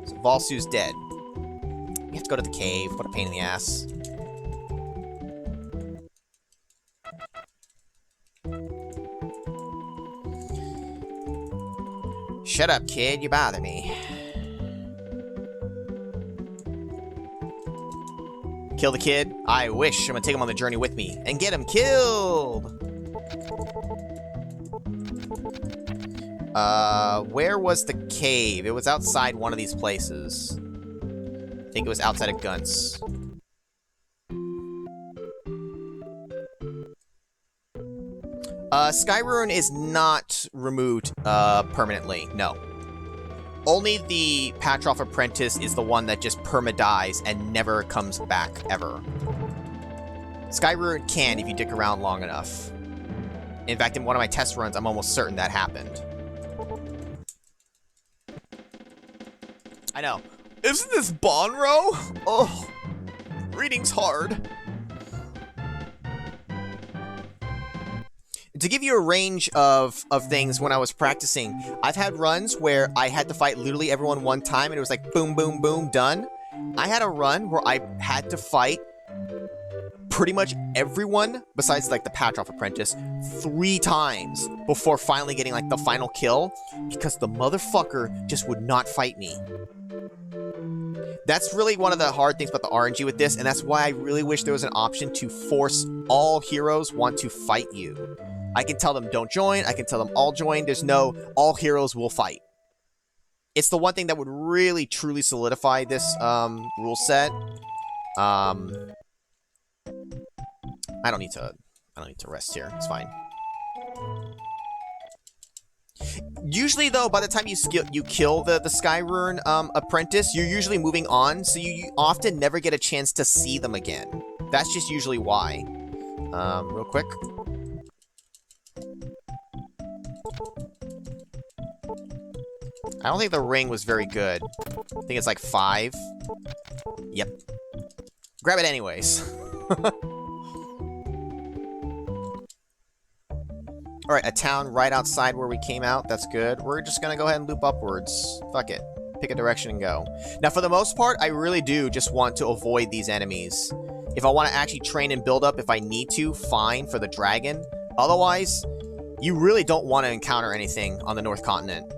So Valsu's dead. We have to go to the cave. What a pain in the ass. Shut up, kid. You bother me. Kill the kid? I wish. I'm gonna take him on the journey with me and get him killed! Where was the cave? It was outside one of these places. I think it was outside of Guns. Skyrune is not removed, permanently, no. Only the Petrov Apprentice is the one that just perma-dies and never comes back, ever. Skyrune can if you dick around long enough. In fact, in one of my test runs, I'm almost certain that happened. I know. Isn't this Bonro? Oh, reading's hard. to give you a range of things when I was practicing, I've had runs where I had to fight literally everyone one time and it was like boom, boom, boom, done. I had a run where I had to fight pretty much everyone besides like the Petrify apprentice 3 times before finally getting like the final kill because the motherfucker just would not fight me. That's really one of the hard things about the RNG with this, and that's why I really wish there was an option to force all heroes want to fight you. I can tell them don't join, I can tell them all join, there's no all heroes will fight. It's the one thing that would really truly solidify this rule set. I don't need to rest here. It's fine. Usually, though, by the time you kill the Skyrune apprentice, you're usually moving on, so you often never get a chance to see them again. That's just usually why. Real quick. I don't think the ring was very good. I think it's like 5. Yep. Grab it anyways. Alright, a town right outside where we came out. That's good. We're just gonna go ahead and loop upwards. Fuck it. Pick a direction and go. Now, for the most part, I really do just want to avoid these enemies. If I want to actually train and build up, if I need to, fine, for the dragon. Otherwise, you really don't want to encounter anything on the North Continent.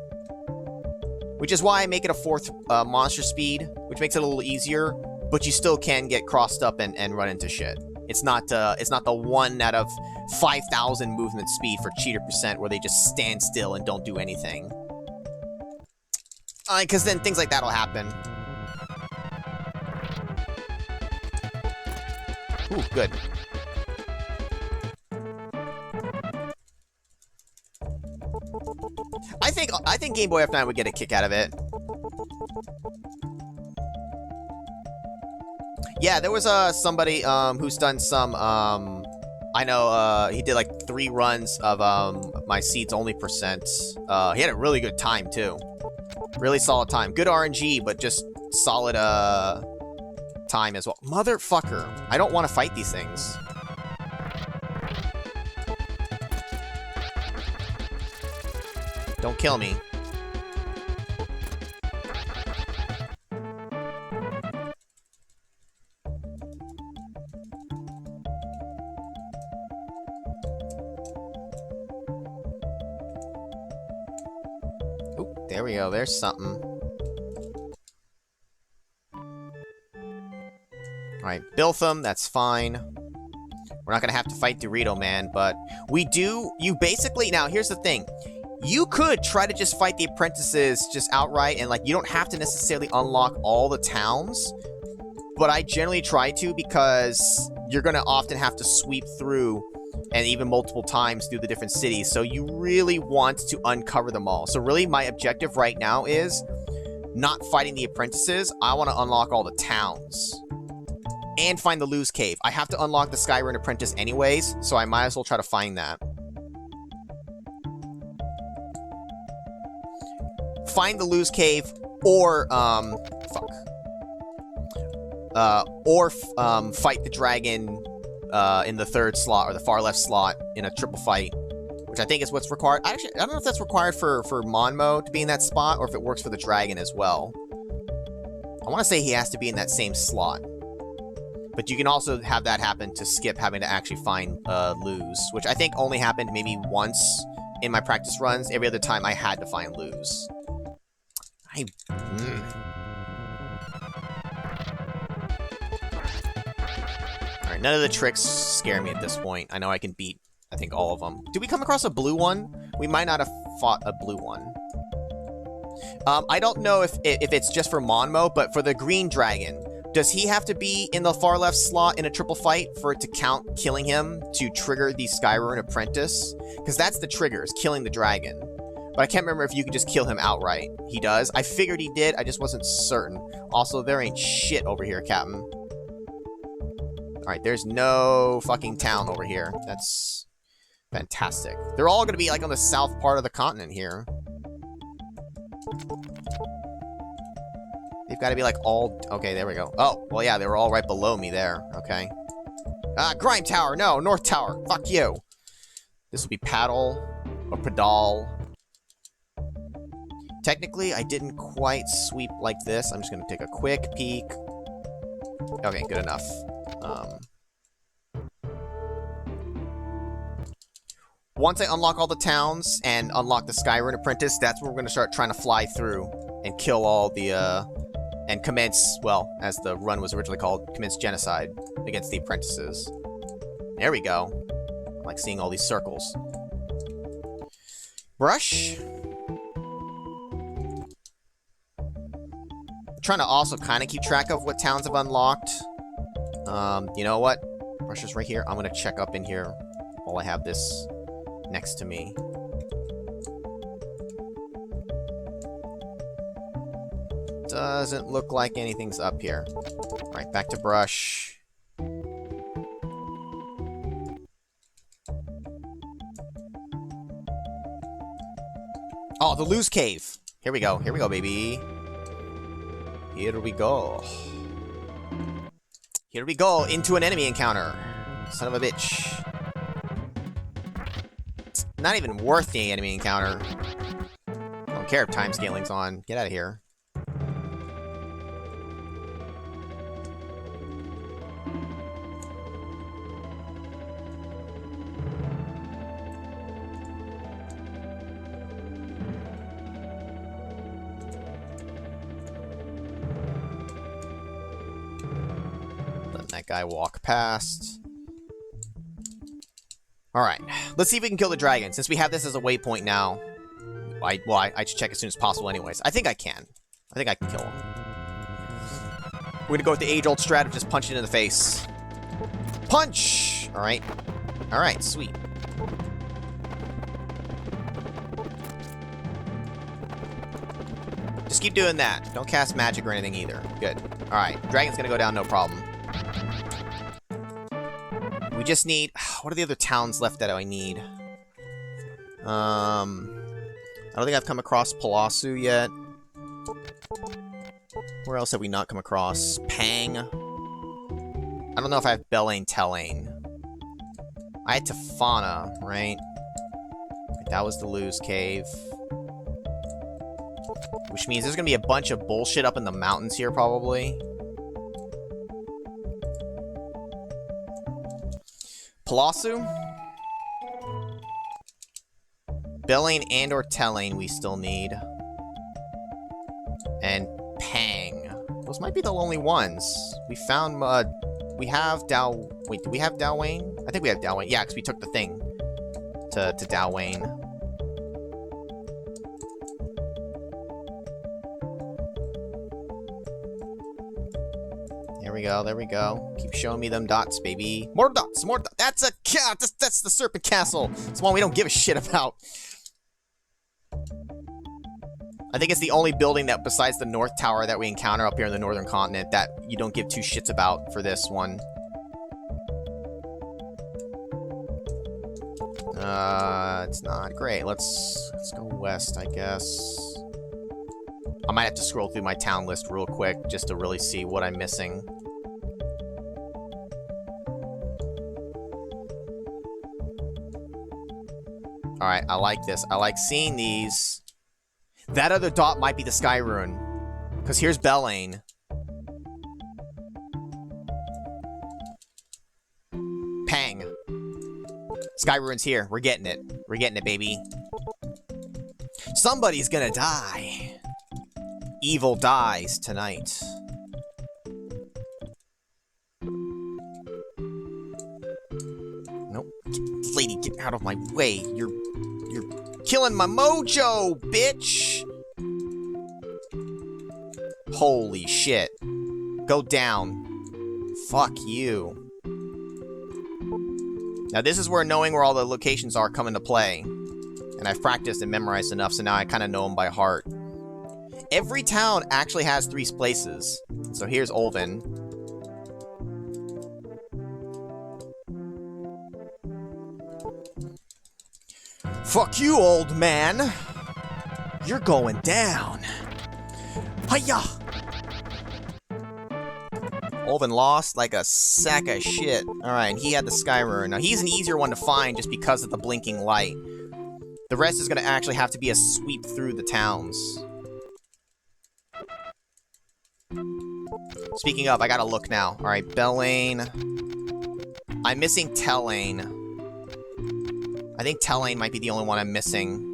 Which is why I make it a 4th monster speed, which makes it a little easier, but you still can get crossed up and run into shit. It's not the 1 out of 5,000 movement speed for cheater percent where they just stand still and don't do anything. Because then things like that'll happen. Ooh, good. I think Game Boy F9 would get a kick out of it. Yeah, there was somebody who's done some I know he did like 3 runs of my seeds only percent. He had a really good time too. Really solid time. Good RNG, but just solid time as well. Motherfucker. I don't want to fight these things. Don't kill me. Oop, there we go. There's something. Alright, Biltham, that's fine. We're not gonna have to fight Dorito Man, but we do... You basically... Now, here's the thing. You could try to just fight the apprentices just outright, and, like, you don't have to necessarily unlock all the towns. But I generally try to, because you're gonna often have to sweep through, and even multiple times through the different cities. So you really want to uncover them all. So really, my objective right now is not fighting the apprentices. I want to unlock all the towns. And find the Luz Cave. I have to unlock the Skyrune Apprentice anyways, so I might as well try to find that. Find the Luz Cave, or, fight the dragon, in the 3rd slot, or the far left slot, in a triple fight. Which I think is what's required. Actually, I don't know if that's required for Monmo to be in that spot, or if it works for the dragon as well. I want to say he has to be in that same slot. But you can also have that happen to skip having to actually find Luz, which I think only happened maybe once in my practice runs. Every other time I had to find Luz. Alright, none of the tricks scare me at this point. I know I can beat, I think, all of them. Did we come across a blue one? We might not have fought a blue one. I don't know if it's just for Monmo, but for the green dragon... Does he have to be in the far left slot in a triple fight for it to count killing him to trigger the Skyrune Apprentice? Because that's the trigger, is killing the dragon. But I can't remember if you could just kill him outright. He does. I figured he did, I just wasn't certain. Also, there ain't shit over here, Captain. Alright, there's no fucking town over here. That's fantastic. They're all gonna be like on the south part of the continent here. They've got to be like all... Okay, there we go. Oh, well, yeah, they were all right below me there. Okay. Grime Tower. No, North Tower. Fuck you. This will be paddle or pedal. Technically, I didn't quite sweep like this. I'm just going to take a quick peek. Okay, good enough. Once I unlock all the towns and unlock the Skyrune Apprentice, that's where we're going to start trying to fly through and kill all the, and commence, well, as the run was originally called, commence genocide against the apprentices. There we go. I like seeing all these circles. Brush. I'm trying to also kind of keep track of what towns have unlocked. You know what? Brush is right here. I'm going to check up in here while I have this next to me. Doesn't look like anything's up here. Alright, back to brush. Oh, the Luz Cave! Here we go, baby. Here we go. Here we go, into an enemy encounter. Son of a bitch. It's not even worth the enemy encounter. I don't care if time scaling's on. Get out of here. That guy walk past. Alright, let's see if we can kill the dragon. Since we have this as a waypoint now, I should check as soon as possible anyways. I think I can. I think I can kill him. We're gonna go with the age-old strat of just punching in the face. Punch! Alright. Alright, sweet. Just keep doing that. Don't cast magic or anything either. Good. Alright, dragon's gonna go down no problem. We just need... What are the other towns left that I need? I don't think I've come across Palasu yet. Where else have we not come across? Pang. I don't know if I have Belane Telane. I had Tefana, right? That was the Luz Cave. Which means there's gonna be a bunch of bullshit up in the mountains here, probably. Palasu? Belane and or Telane we still need. And Pang. Those might be the only ones. We found we have Dao... Wait, do we have Daowain? I think we have Daowain. Yeah, because we took the thing to Daowain. There we go, there we go. Keep showing me them dots, baby. More dots, more dots. That's a cat. That's the Serpent Castle. It's one we don't give a shit about. I think it's the only building that, besides the North Tower that we encounter up here in the Northern Continent, that you don't give two shits about for this one. It's not great. Let's go west, I guess. I might have to scroll through my town list real quick just to really see what I'm missing. Alright, I like this. I like seeing these. That other dot might be the Skyrune. Because here's Belane. Pang. Skyrune's here. We're getting it. We're getting it, baby. Somebody's gonna die. Evil dies tonight. Nope. Lady, get out of my way. You're killing my mojo, bitch! Holy shit. Go down. Fuck you. Now this is where knowing where all the locations are come into play. And I've practiced and memorized enough, so now I kind of know them by heart. Every town actually has 3 places. So here's Olvin. Fuck you, old man! You're going down! Hiya! Olven lost like a sack of shit. Alright, and he had the Sky Rune. Now, he's an easier one to find just because of the blinking light. The rest is going to actually have to be a sweep through the towns. Speaking of, I gotta look now. Alright, Bellane. I'm missing Tellane. I think Tellane might be the only one I'm missing.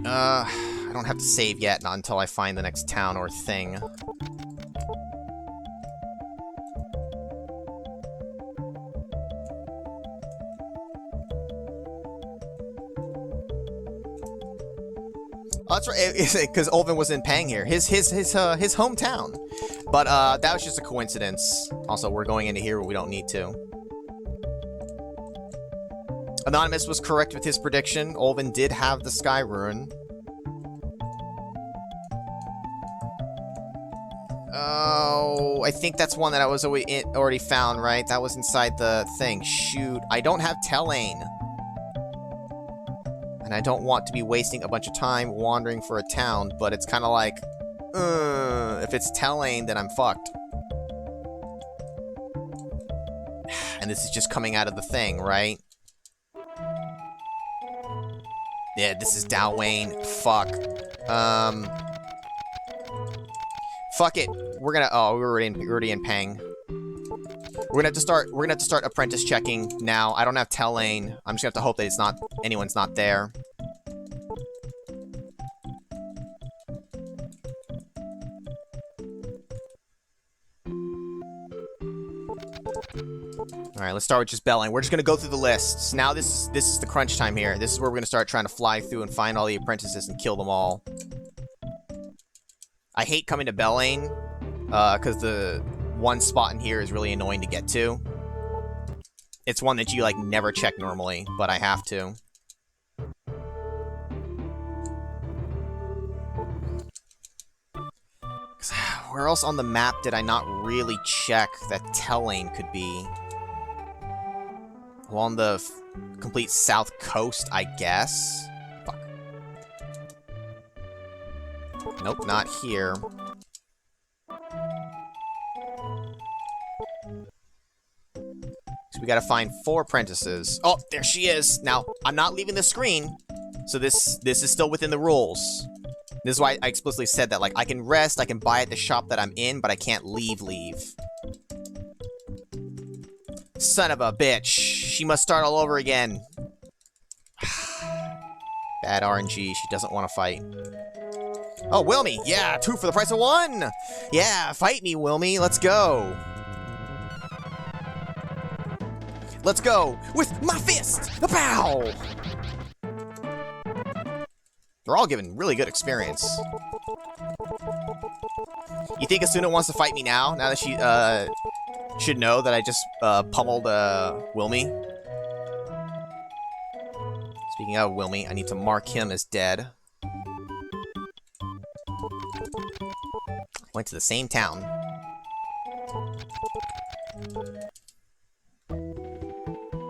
I don't have to save yet, not until I find the next town or thing. Oh, that's right, because Olven was in Pang here. His hometown. But, that was just a coincidence. Also, we're going into here where we don't need to. Anonymous was correct with his prediction. Olven did have the Sky Rune. Oh, I think that's one that I was already found, right? That was inside the thing. Shoot, I don't have Tellane. And I don't want to be wasting a bunch of time wandering for a town, but it's kind of like, if it's Tellane, then I'm fucked. And this is just coming out of the thing, right? Yeah, this is Dalwayne. Fuck. Fuck it. We're gonna. Oh, we're already in Pang. We're gonna have to start apprentice checking now. I don't have Tellane. I'm just gonna have to hope that anyone's not there. Alright, let's start with just Bellane. We're just gonna go through the lists. Now this is the crunch time here. This is where we're gonna start trying to fly through and find all the apprentices and kill them all. I hate coming to Bellane, because the one spot in here is really annoying to get to. It's one that you, like, never check normally, but I have to. Where else on the map did I not really check that Tellane could be? Along the complete south coast, I guess? Fuck. Nope, not here. So we gotta find 4 apprentices. Oh, there she is! Now, I'm not leaving the screen, so this is still within the rules. This is why I explicitly said that, like, I can rest, I can buy at the shop that I'm in, but I can't leave. Son of a bitch. She must start all over again. Bad RNG. She doesn't want to fight. Oh, Wilmy! Yeah, 2 for the price of 1! Yeah, fight me, Wilmy. Let's go. Let's go with my fist! Pow! They're all giving really good experience. You think Asuna wants to fight me now? Now that she, should know that I just, pummeled, Wilmy? Speaking of Wilmy, I need to mark him as dead. Went to the same town.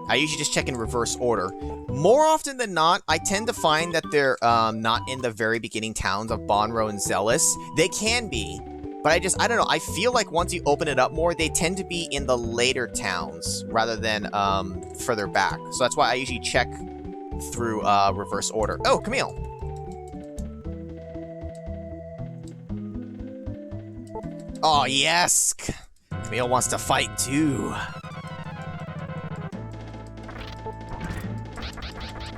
I usually just check in reverse order. More often than not, I tend to find that they're not in the very beginning towns of Bonro and Zealous. They can be, but I don't know. I feel like once you open it up more, they tend to be in the later towns rather than further back. So that's why I usually check through reverse order. Oh, Camille. Oh, yes. Camille wants to fight too.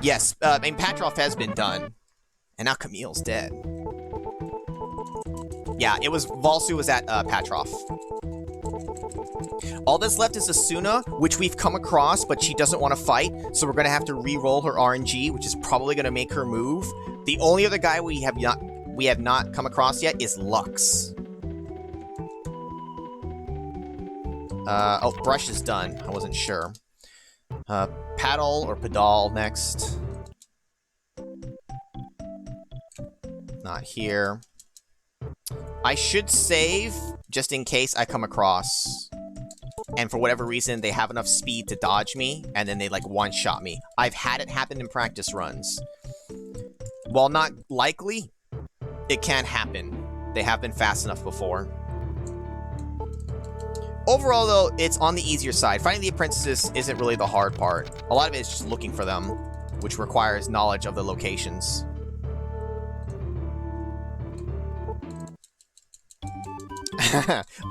Yes, Petrov has been done. And now Camille's dead. Yeah, Valsu was at, Petrov. All that's left is Asuna, which we've come across, but she doesn't want to fight, so we're gonna have to re-roll her RNG, which is probably gonna make her move. The only other guy we have not come across yet is Lux. Oh, Brush is done. I wasn't sure. Paddle or Pedal next. Not here. I should save just in case I come across. And for whatever reason, they have enough speed to dodge me, and then they, like, one-shot me. I've had it happen in practice runs. While not likely, it can happen. They have been fast enough before. Overall, though, it's on the easier side. Finding the apprentices isn't really the hard part. A lot of it is just looking for them, which requires knowledge of the locations.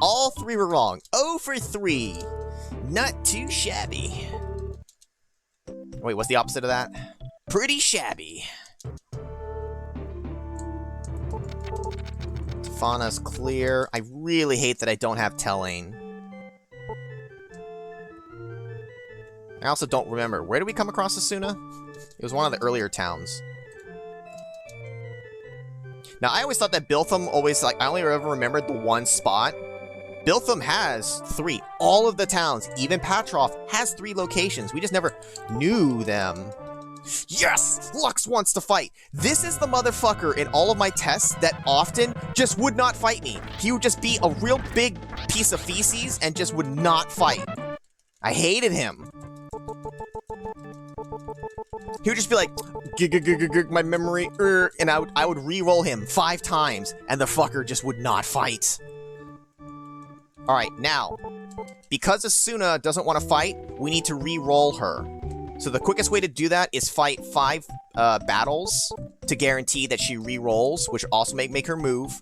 All 3 were wrong. 0 for 3. Not too shabby. Wait, what's the opposite of that? Pretty shabby. Fauna's clear. I really hate that I don't have Telane. I also don't remember. Where did we come across Asuna? It was one of the earlier towns. Now, I always thought that Biltham always, like, I only ever remembered the one spot. Biltham has 3. All of the towns, even Petroff, has 3 locations. We just never knew them. Yes! Lux wants to fight! This is the motherfucker in all of my tests that often just would not fight me. He would just be a real big piece of feces and just would not fight. I hated him. He would just be like, my memory, and I would re-roll him 5 times, and the fucker just would not fight. Alright, now, because Asuna doesn't want to fight, we need to re-roll her. So the quickest way to do that is fight 5 battles to guarantee that she re-rolls, which also make her move.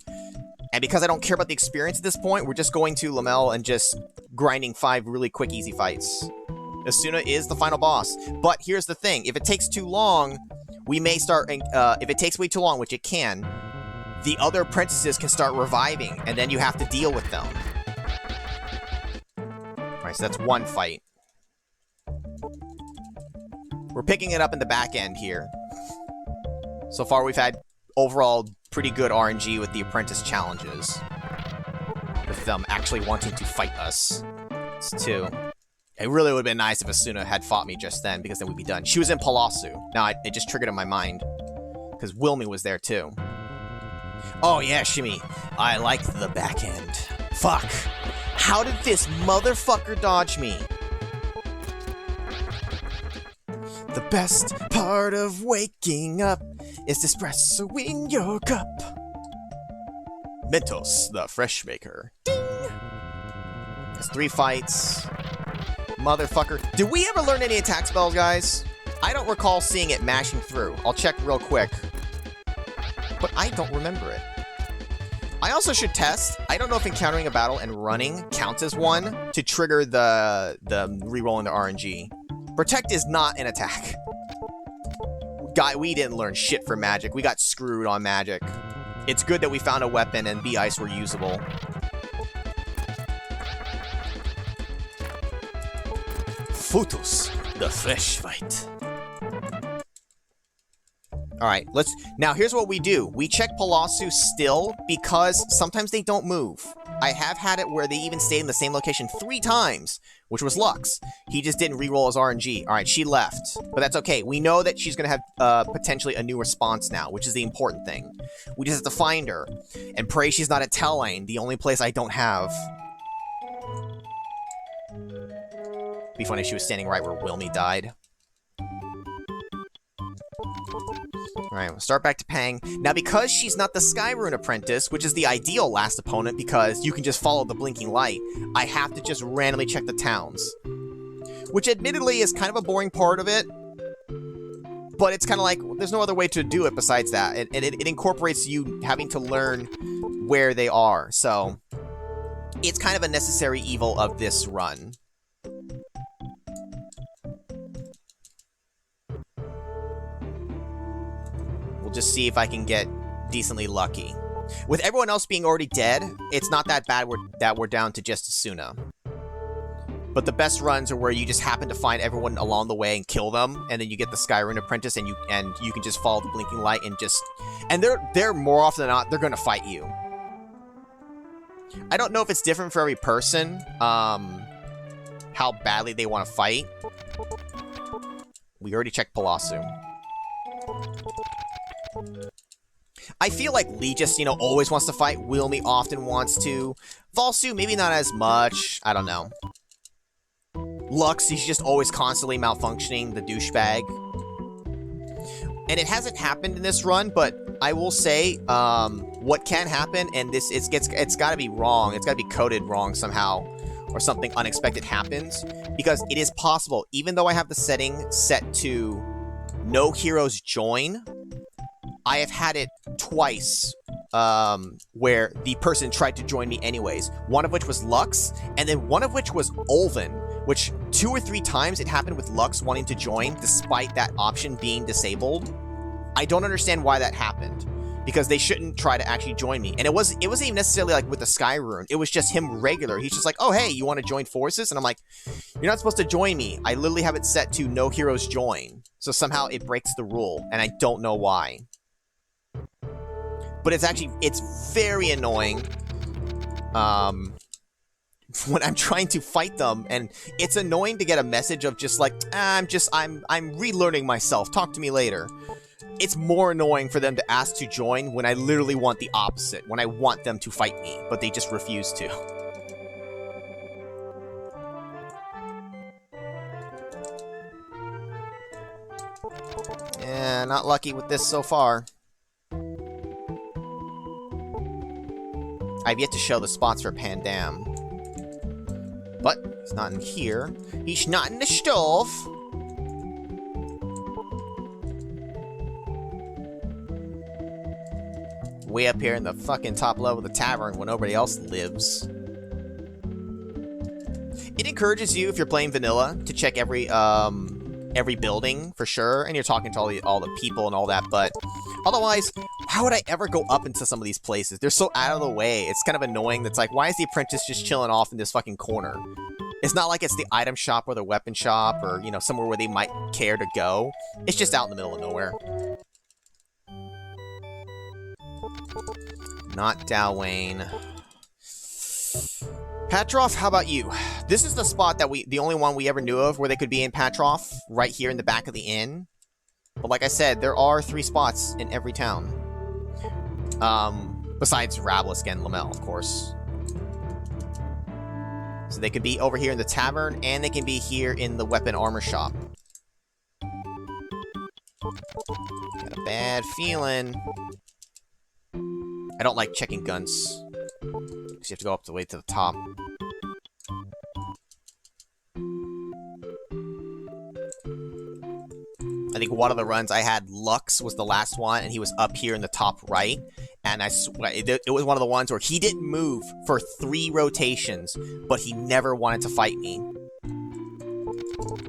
And because I don't care about the experience at this point, we're just going to Lamel and just grinding 5 really quick, easy fights. Asuna is the final boss. But here's the thing. If it takes too long, we may start... if it takes way too long, which it can, the other apprentices can start reviving, and then you have to deal with them. Alright, so that's 1 fight. We're picking it up in the back end here. So far, we've had overall pretty good RNG with the apprentice challenges. With them actually wanting to fight us. It's 2. It really would have been nice if Asuna had fought me just then, because then we'd be done. She was in Palasu. Now, it just triggered in my mind. Because Wilmy was there, too. Oh, yeah, Shimmy. I like the back end. Fuck. How did this motherfucker dodge me? The best part of waking up is espresso in your cup. Mentos, the fresh maker. Ding! There's 3 fights. Motherfucker. Did we ever learn any attack spells, guys? I don't recall seeing it mashing through. I'll check real quick. But I don't remember it. I also should test. I don't know if encountering a battle and running counts as one to trigger the rerolling the RNG. Protect is not an attack. We didn't learn shit for magic. We got screwed on magic. It's good that we found a weapon and B-Ice were usable. Futus, the fresh fight. Alright, now here's what we do. We check Palasu still, because sometimes they don't move. I have had it where they even stayed in the same location 3 times, which was Lux. He just didn't reroll his RNG. Alright, she left. But that's okay. We know that she's gonna have, potentially a new response now, which is the important thing. We just have to find her, and pray she's not at Telane, the only place I don't have. Be funny if she was standing right where Wilmy died. Alright, we'll start back to Pang. Now, because she's not the Skyrune apprentice, which is the ideal last opponent because you can just follow the blinking light, I have to just randomly check the towns. Which admittedly is kind of a boring part of it, but it's kind of like, there's no other way to do it besides that. It incorporates you having to learn where they are, so it's kind of a necessary evil of this run. Just see if I can get decently lucky. With everyone else being already dead, it's not that bad that we're down to just Asuna. But the best runs are where you just happen to find everyone along the way and kill them, and then you get the Skyrune apprentice, and you can just follow the blinking light and just... And they're more often than not, they're gonna fight you. I don't know if it's different for every person, how badly they want to fight. We already checked Palasu. I feel like Lejes, always wants to fight. Wilmy often wants to. Valsu, maybe not as much. I don't know. Lux, he's just always constantly malfunctioning, the douchebag. And it hasn't happened in this run, but I will say what can happen, and it's got to be wrong. It's got to be coded wrong somehow, or something unexpected happens, because it is possible, even though I have the setting set to no heroes join, I have had it twice where the person tried to join me anyways. One of which was Lux, and then one of which was Olven, which 2 or 3 times it happened with Lux wanting to join despite that option being disabled. I don't understand why that happened, because they shouldn't try to actually join me. And it wasn't even necessarily like with the Sky Rune. It was just him regular. He's just like, oh, hey, you want to join forces? And I'm like, you're not supposed to join me. I literally have it set to no heroes join. So somehow it breaks the rule, and I don't know why. But it's very annoying when I'm trying to fight them, and it's annoying to get a message of just like, I'm relearning myself, talk to me later. It's more annoying for them to ask to join when I literally want the opposite, when I want them to fight me, but they just refuse to. Yeah, not lucky with this so far. I've yet to show the spots for Pandam. But he's not in here. He's not in the stove. Way up here in the fucking top level of the tavern where nobody else lives. It encourages you, if you're playing vanilla, to check every building for sure, and you're talking to all the people and all that, but otherwise, how would I ever go up into some of these places? They're so out of the way. It's kind of annoying. That's like, why is the apprentice just chilling off in this fucking corner? It's not like it's the item shop or the weapon shop or, you know, somewhere where they might care to go. It's just out in the middle of nowhere. Not Dalwayne. Petroff, how about you? This is the spot that the only one we ever knew of where they could be in Petroff, right here in the back of the inn. But like I said, there are 3 spots in every town. Besides Rabelisk and Lamel, of course. So they could be over here in the tavern, and they can be here in the weapon armor shop. Got a bad feeling. I don't like checking guns, because you have to go up the way to the top. I think one of the runs I had, Lux was the last one, and he was up here in the top right. And I swear, it was one of the ones where he didn't move for 3 rotations, but he never wanted to fight me.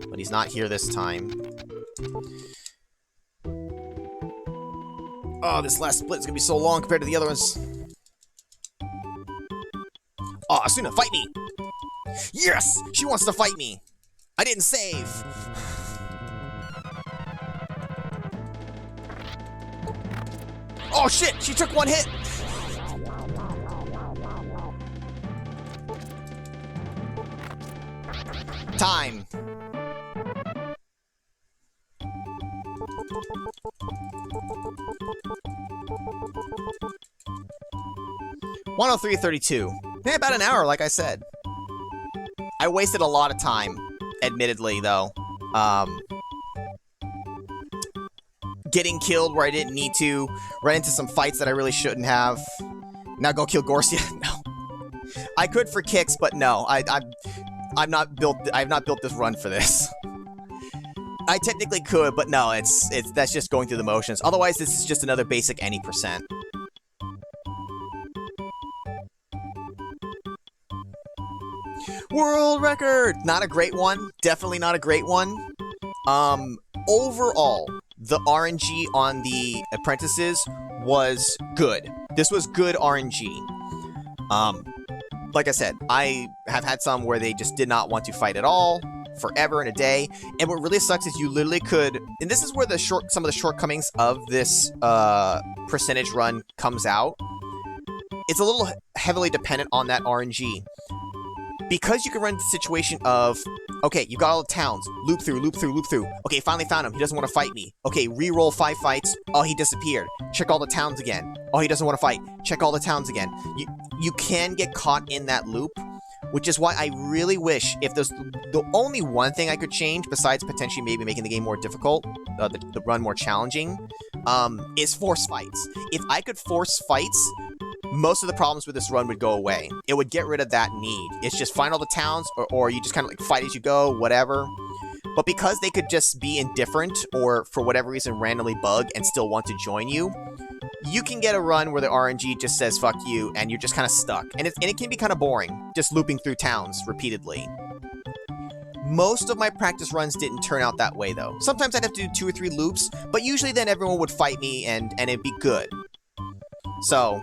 But he's not here this time. Oh, this last split is gonna be so long compared to the other ones. Oh, Asuna, fight me! Yes! She wants to fight me! I didn't save! Oh shit! She took 1 hit! Time. $103.32. Yeah, about an hour, like I said. I wasted a lot of time, admittedly, though. Getting killed where I didn't need to, ran into some fights that I really shouldn't have. Now go kill Gorsia? No. I could for kicks, but no. I've not built this run for this. I technically could, but no, that's just going through the motions. Otherwise, this is just another basic any percent. World record! Not a great one. Definitely not a great one. Overall, the RNG on the apprentices was good. This was good RNG. Like I said, I have had some where they just did not want to fight at all, forever and a day. And what really sucks is you literally could, and this is where some of the shortcomings of this percentage run comes out. It's a little heavily dependent on that RNG. Because you can run into the situation of, okay, you got all the towns, loop through, loop through, loop through. Okay, finally found him. He doesn't want to fight me. Okay, re-roll 5 fights. Oh, he disappeared. Check all the towns again. Oh, he doesn't want to fight. Check all the towns again. You can get caught in that loop which is why I really wish, if there's the only one thing I could change, besides potentially maybe making the game more difficult, the run more challenging, is force fights. If I could force fights, most of the problems with this run would go away. It would get rid of that need. It's just find all the towns, or you just kind of like fight as you go, whatever. But because they could just be indifferent, or for whatever reason randomly bug and still want to join you, you can get a run where the RNG just says fuck you, and you're just kind of stuck. And it can be kind of boring, just looping through towns repeatedly. Most of my practice runs didn't turn out that way, though. Sometimes I'd have to do 2 or 3 loops, but usually then everyone would fight me, and it'd be good. So,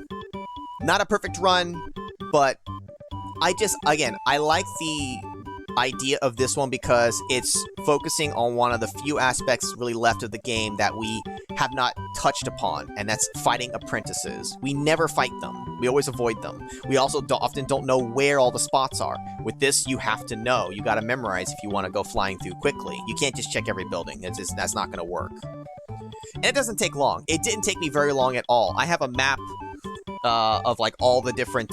not a perfect run, but I like the idea of this one because it's focusing on one of the few aspects really left of the game that we have not touched upon, and that's fighting apprentices. We never fight them. We always avoid them. We also often don't know where all the spots are. With this, you have to know. You gotta memorize if you want to go flying through quickly. You can't just check every building. That's not gonna work. And it doesn't take long. It didn't take me very long at all. I have a map of like all the different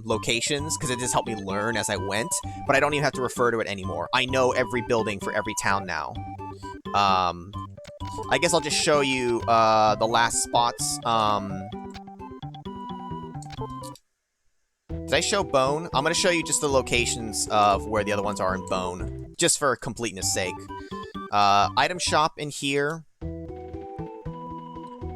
locations because it just helped me learn as I went, but I don't even have to refer to it anymore. I know every building for every town now. I guess I'll just show you the last spots. Did I show Bone? I'm going to show you just the locations of where the other ones are in Bone, just for completeness sake. Item shop in here.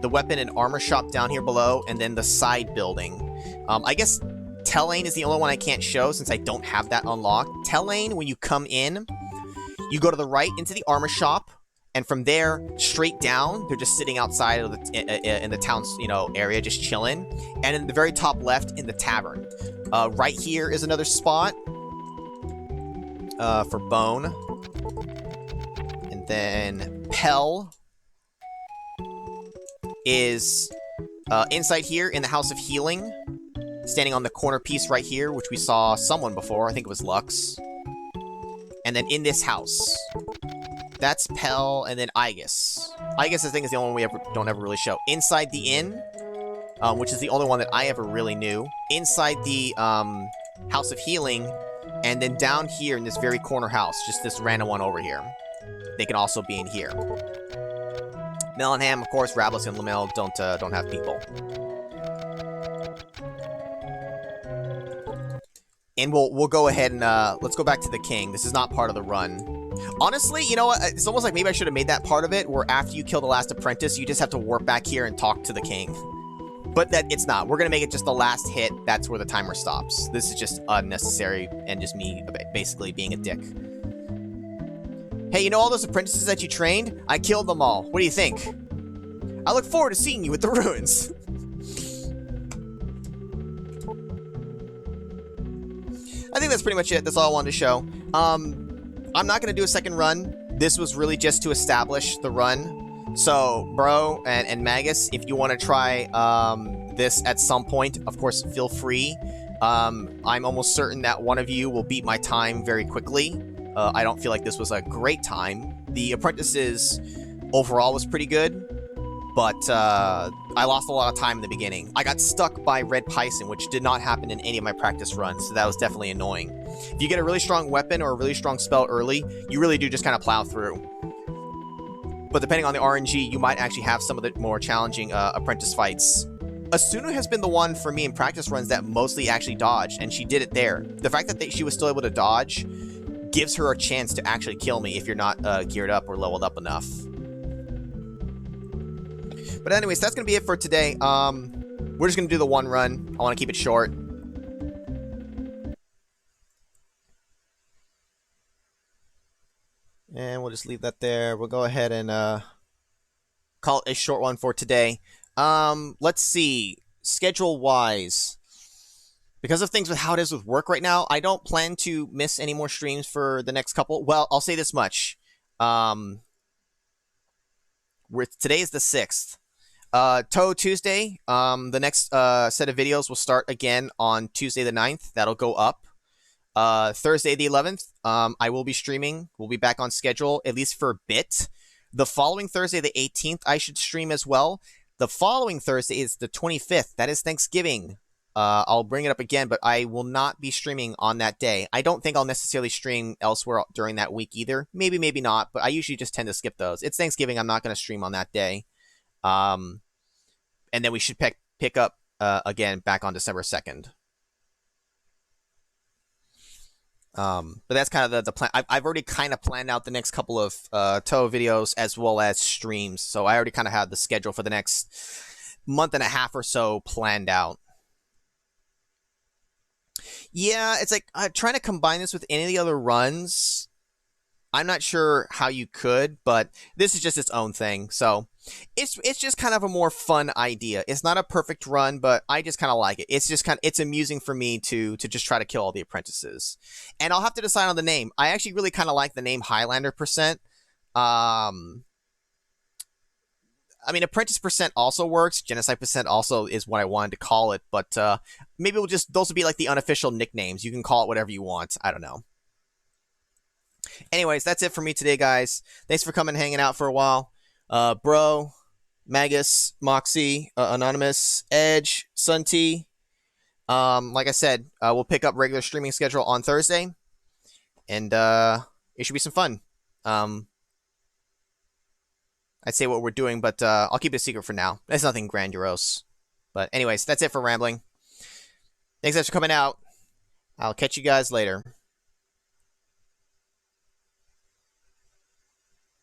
The weapon and armor shop down here below, and then the side building. I guess Telane is the only one I can't show since I don't have that unlocked. Telane, when you come in, you go to the right into the armor shop, and from there, straight down, they're just sitting outside of in the town's, area, just chilling. And in the very top left, in the tavern. Right here is another spot for Bone. And then Pell is inside here in the House of Healing, standing on the corner piece right here, which we saw someone before. I think it was Lux. And then in this house, that's Pell, and then Aegis. Aegis, I think, is the only one we don't ever really show. Inside the inn, which is the only one that I ever really knew. Inside the House of Healing, and then down here in this very corner house, just this random one over here. They can also be in here. Mellinham, of course, Rablis and Lamel don't have people. And we'll go ahead and let's go back to the king. This is not part of the run. Honestly, you know what? It's almost like maybe I should have made that part of it, where after you kill the last apprentice, you just have to warp back here and talk to the king. But it's not. We're gonna make it just the last hit. That's where the timer stops. This is just unnecessary and just me basically being a dick. Hey, you know all those apprentices that you trained? I killed them all. What do you think? I look forward to seeing you at the ruins. I think that's pretty much it. That's all I wanted to show. I'm not going to do a second run. This was really just to establish the run. So, Bro and Magus, if you want to try this at some point, of course, feel free. I'm almost certain that one of you will beat my time very quickly. I don't feel like this was a great time. The apprentices overall was pretty good, but I lost a lot of time in the beginning. I got stuck by Red Python, which did not happen in any of my practice runs, so that was definitely annoying. If you get a really strong weapon or a really strong spell early, you really do just kind of plow through. But depending on the RNG, you might actually have some of the more challenging apprentice fights. Asuna has been the one for me in practice runs that mostly actually dodged, and she did it there. The fact that she was still able to dodge gives her a chance to actually kill me if you're not geared up or leveled up enough. But anyways, that's going to be it for today. We're just going to do the one run. I want to keep it short. And we'll just leave that there. We'll go ahead and call it a short one for today. Let's see. Schedule-wise, because of things with how it is with work right now, I don't plan to miss any more streams for the next couple. Well, I'll say this much. Today is the 6th. Toad Tuesday, the next set of videos will start again on Tuesday the 9th. That'll go up. Thursday the 11th, I will be streaming. We'll be back on schedule, at least for a bit. The following Thursday the 18th, I should stream as well. The following Thursday is the 25th. That is Thanksgiving. I'll bring it up again, but I will not be streaming on that day. I don't think I'll necessarily stream elsewhere during that week either. Maybe, maybe not, but I usually just tend to skip those. It's Thanksgiving. I'm not going to stream on that day. And then we should pick up again back on December 2nd. But that's kind of the plan. I've already kind of planned out the next couple of Toho videos as well as streams. So I already kind of have the schedule for the next month and a half or so planned out. Yeah, it's like trying to combine this with any of the other runs. I'm not sure how you could, but this is just its own thing. So it's just kind of a more fun idea. It's not a perfect run, but I just kind of like it. It's just it's amusing for me to just try to kill all the apprentices. And I'll have to decide on the name. I actually really kind of like the name Highlander %. I mean, Apprentice % also works. Genocide % also is what I wanted to call it. But maybe those will be like the unofficial nicknames. You can call it whatever you want. I don't know. Anyways, that's it for me today, guys. Thanks for coming and hanging out for a while. Bro, Magus, Moxie, Anonymous, Edge, Sun T. Like I said, we'll pick up regular streaming schedule on Thursday. And it should be some fun. I'd say what we're doing, but I'll keep it a secret for now. There's nothing grandiose. But anyways, that's it for rambling. Thanks guys for coming out. I'll catch you guys later.